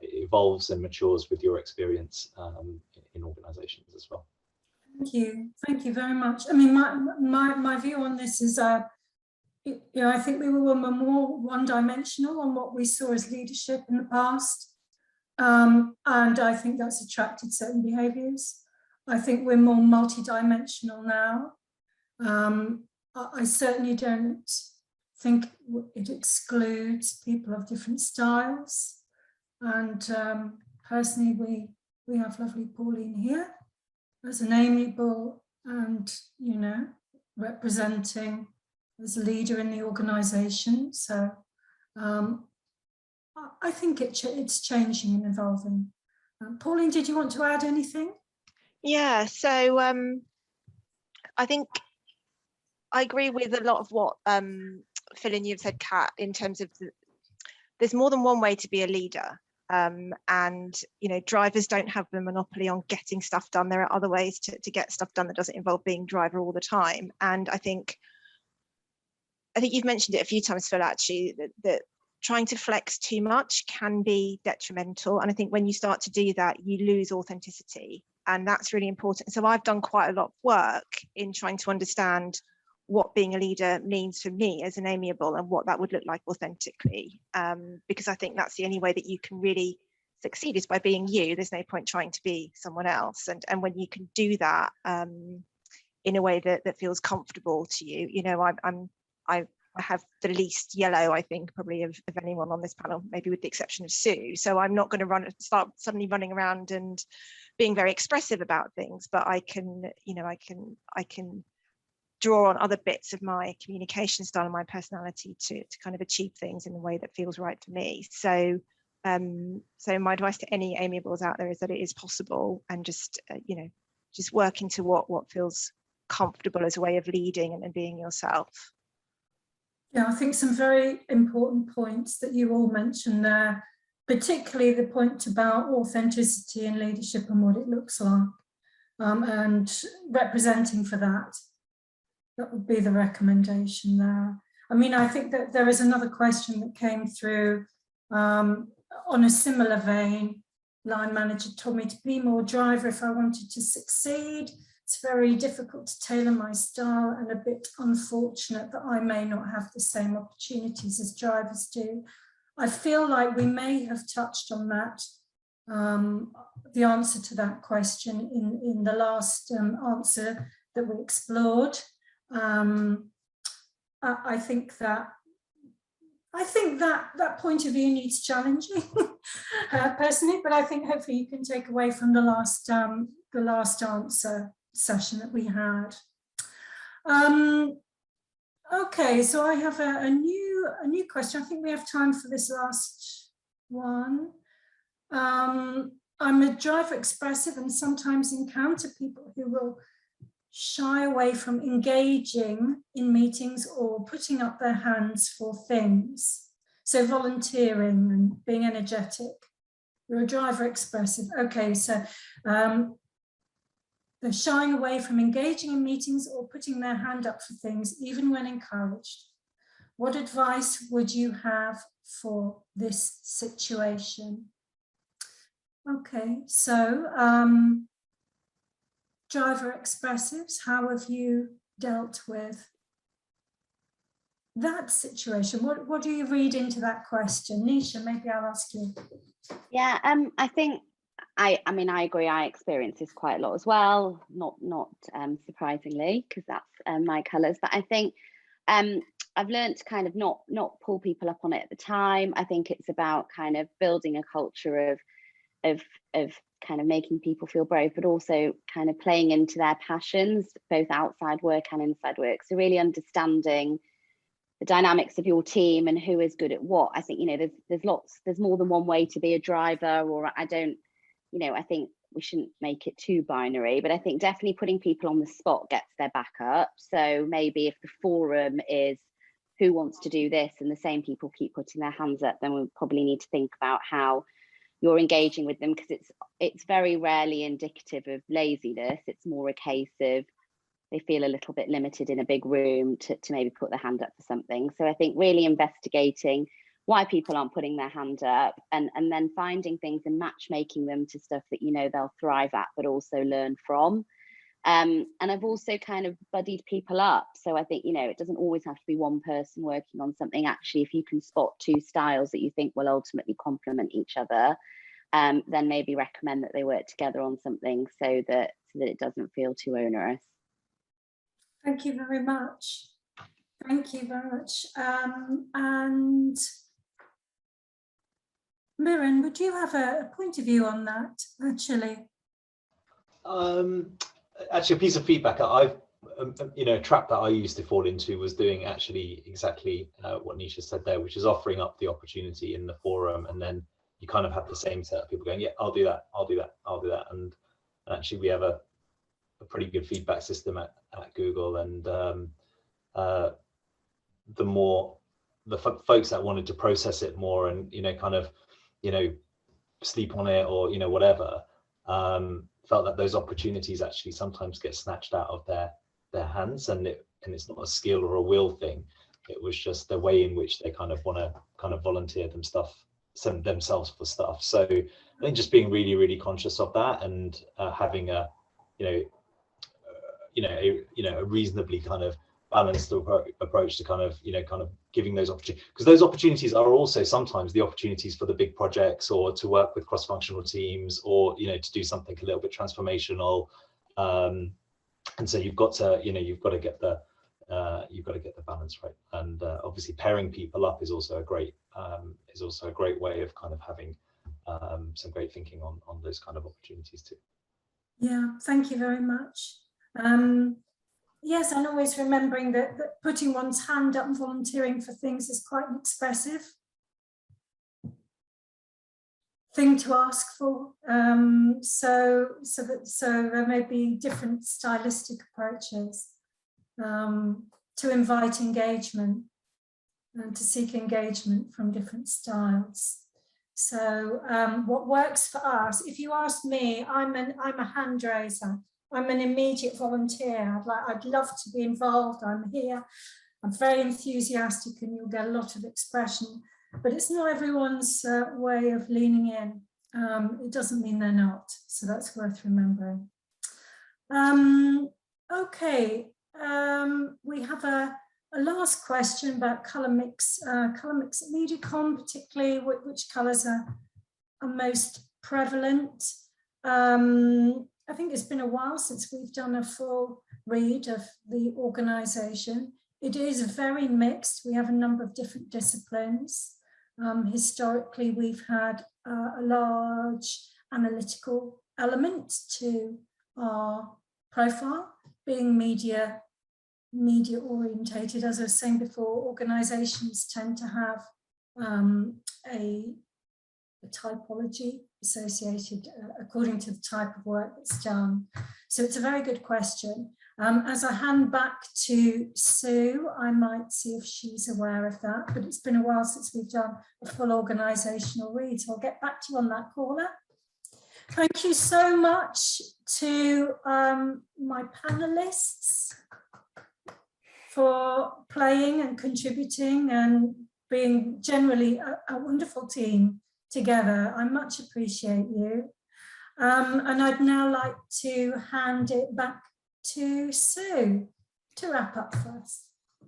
it evolves and matures with your experience in organizations as well. Thank you very much. I mean, my view on this is I think we were more one-dimensional on what we saw as leadership in the past. And I think that's attracted certain behaviors. I think we're more multi-dimensional now. I certainly don't think it excludes people of different styles. And personally, we have lovely Pauline here as an amiable and, representing as a leader in the organization. So I think it's changing and evolving. Pauline, did you want to add anything? Yeah, so I think I agree with a lot of what Phil and you have said, Kat, in terms of there's more than one way to be a leader. And drivers don't have the monopoly on getting stuff done. There are other ways to get stuff done that doesn't involve being driver all the time. And I think you've mentioned it a few times, Phil, actually, that trying to flex too much can be detrimental. And I think when you start to do that, you lose authenticity, and that's really important. So I've done quite a lot of work in trying to understand what being a leader means for me as an amiable, and what that would look like authentically, because I think that's the only way that you can really succeed, is by being you. There's no point trying to be someone else, and when you can do that in a way that feels comfortable to you. I have the least yellow, I think, probably of anyone on this panel, maybe with the exception of Sue. So I'm not going to start suddenly running around and being very expressive about things, but I can draw on other bits of my communication style and my personality to kind of achieve things in the way that feels right for me. So my advice to any amiables out there is that it is possible, and just work into what feels comfortable as a way of leading and being yourself. Yeah, I think some very important points that you all mentioned there, particularly the point about authenticity in leadership and what it looks like, and representing for that. That would be the recommendation there. I mean, I think that there is another question that came through on a similar vein. Line manager told me to be more driver if I wanted to succeed. It's very difficult to tailor my style, and a bit unfortunate that I may not have the same opportunities as drivers do. I feel like we may have touched on that, the answer to that question in the last answer that we explored. I think that point of view needs challenging personally, but I think hopefully you can take away from the last answer session that we had. Okay, so I have a new a new question. I think we have time for this last one. I'm a driver expressive and sometimes encounter people who will shy away from engaging in meetings or putting up their hands for things. So volunteering and being energetic. You're a driver expressive. Okay, so they're shying away from engaging in meetings or putting their hand up for things, even when encouraged. What advice would you have for this situation? Okay, so driver expressives, how have you dealt with that situation? What do you read into that question? Nisha, maybe I'll ask you. Yeah, I think I mean, I agree. I experience this quite a lot as well. Not surprisingly, because that's my colours. But I think I've learned to kind of not pull people up on it at the time. I think it's about kind of building a culture of kind of making people feel brave, but also kind of playing into their passions, both outside work and inside work. So really understanding the dynamics of your team and who is good at what. I think, you know, there's more than one way to be a driver, or I think we shouldn't make it too binary, but I think definitely putting people on the spot gets their back up. So maybe if the forum is who wants to do this and the same people keep putting their hands up, then we probably need to think about how you're engaging with them, because it's very rarely indicative of laziness. It's more a case of they feel a little bit limited in a big room to maybe put their hand up for something. So I think really investigating why people aren't putting their hand up, and then finding things and matchmaking them to stuff that you know they'll thrive at, but also learn from. And I've also kind of buddied people up. So I think, you know, it doesn't always have to be one person working on something. Actually, if you can spot two styles that you think will ultimately complement each other, then maybe recommend that they work together on something so that it doesn't feel too onerous. Thank you very much. Thank you very much. And Mirren, would you have a point of view on that, actually? Actually, a piece of feedback I've, a trap that I used to fall into was doing actually exactly what Nisha said there, which is offering up the opportunity in the forum, and then you kind of have the same set of people going, yeah, I'll do that, I'll do that, I'll do that. And actually we have a pretty good feedback system at Google, and the more the folks that wanted to process it more and, sleep on it or, whatever, felt that those opportunities actually sometimes get snatched out of their hands, and it's not a skill or a will thing. It was just the way in which they kind of want to kind of volunteer themselves for stuff. So I think just being really, really conscious of that, and having a reasonably kind of balanced approach to kind of giving those opportunities, because those opportunities are also sometimes the opportunities for the big projects, or to work with cross-functional teams, or to do something a little bit transformational. And so you've got to get the balance right, and obviously pairing people up is also a great way of kind of having some great thinking on those kind of opportunities too. Yeah, thank you very much. Yes, and always remembering that putting one's hand up and volunteering for things is quite an expressive thing to ask for. So there may be different stylistic approaches to invite engagement and to seek engagement from different styles. So what works for us, if you ask me, I'm a hand raiser. I'm an immediate volunteer. I'd love to be involved. I'm here. I'm very enthusiastic, and you'll get a lot of expression. But it's not everyone's way of leaning in. It doesn't mean they're not. So that's worth remembering. Okay. We have a last question about colour mix at MediaCom, particularly which colours are most prevalent. I think it's been a while since we've done a full read of the organisation. It is very mixed. We have a number of different disciplines. Historically, we've had a large analytical element to our profile, being media media orientated. As I was saying before, organizations tend to have a typology associated according to the type of work that's done. So it's a very good question. As I hand back to Sue, I might see if she's aware of that, but it's been a while since we've done a full organisational read, so I'll get back to you on that, caller. Thank you so much to my panellists for playing and contributing and being generally a wonderful team together. I much appreciate you. And I'd now like to hand it back to Sue to wrap up for us.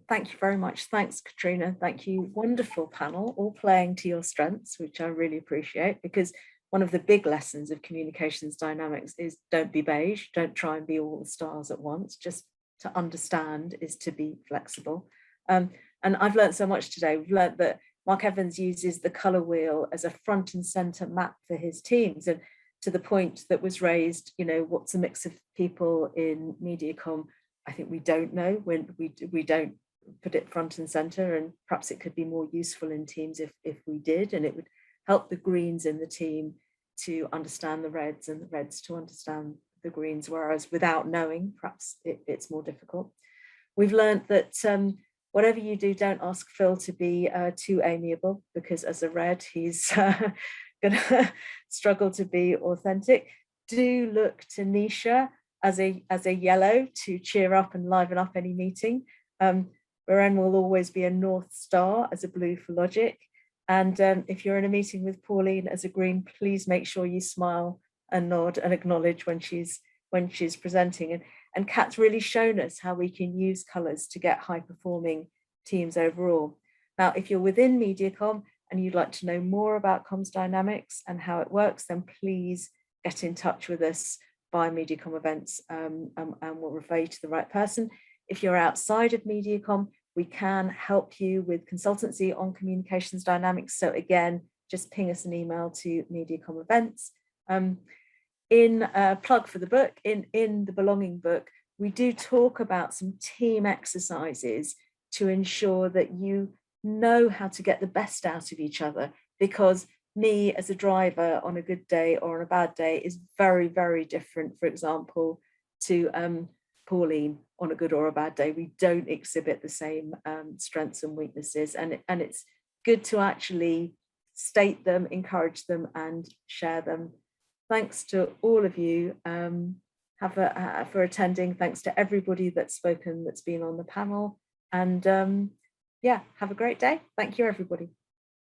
Thank you very much. Thanks, Katrina. Thank you. Wonderful panel, all playing to your strengths, which I really appreciate, because one of the big lessons of communications dynamics is don't be beige, don't try and be all the stars at once. Just to understand is to be flexible. And I've learned so much today. We've learned that Mark Evans uses the colour wheel as a front and centre map for his teams. And to the point that was raised, you know, what's a mix of people in MediaCom? I think we don't know when we don't put it front and centre, and perhaps it could be more useful in teams if we did, and it would help the greens in the team to understand the reds and the reds to understand the greens, whereas without knowing, perhaps it's more difficult. We've learned that whatever you do, don't ask Phil to be too amiable, because as a red, he's gonna struggle to be authentic. Do look to Nisha as a yellow to cheer up and liven up any meeting. Beren will always be a North Star as a blue for logic. And if you're in a meeting with Pauline as a green, please make sure you smile and nod and acknowledge when she's presenting. And Kat's really shown us how we can use colours to get high performing teams overall. Now, if you're within MediaCom and you'd like to know more about comms dynamics and how it works, then please get in touch with us by MediaCom events and we'll refer you to the right person. If you're outside of MediaCom, we can help you with consultancy on communications dynamics. So again, just ping us an email to MediaCom events. In a plug for the book, in the Belonging book, we do talk about some team exercises to ensure that you know how to get the best out of each other, because me as a driver on a good day or on a bad day is very, very different, for example, to Pauline on a good or a bad day. We don't exhibit the same strengths and weaknesses, and it's good to actually state them, encourage them and share them. Thanks to all of you for attending. Thanks to everybody that's spoken, that's been on the panel. And yeah, have a great day. Thank you, everybody.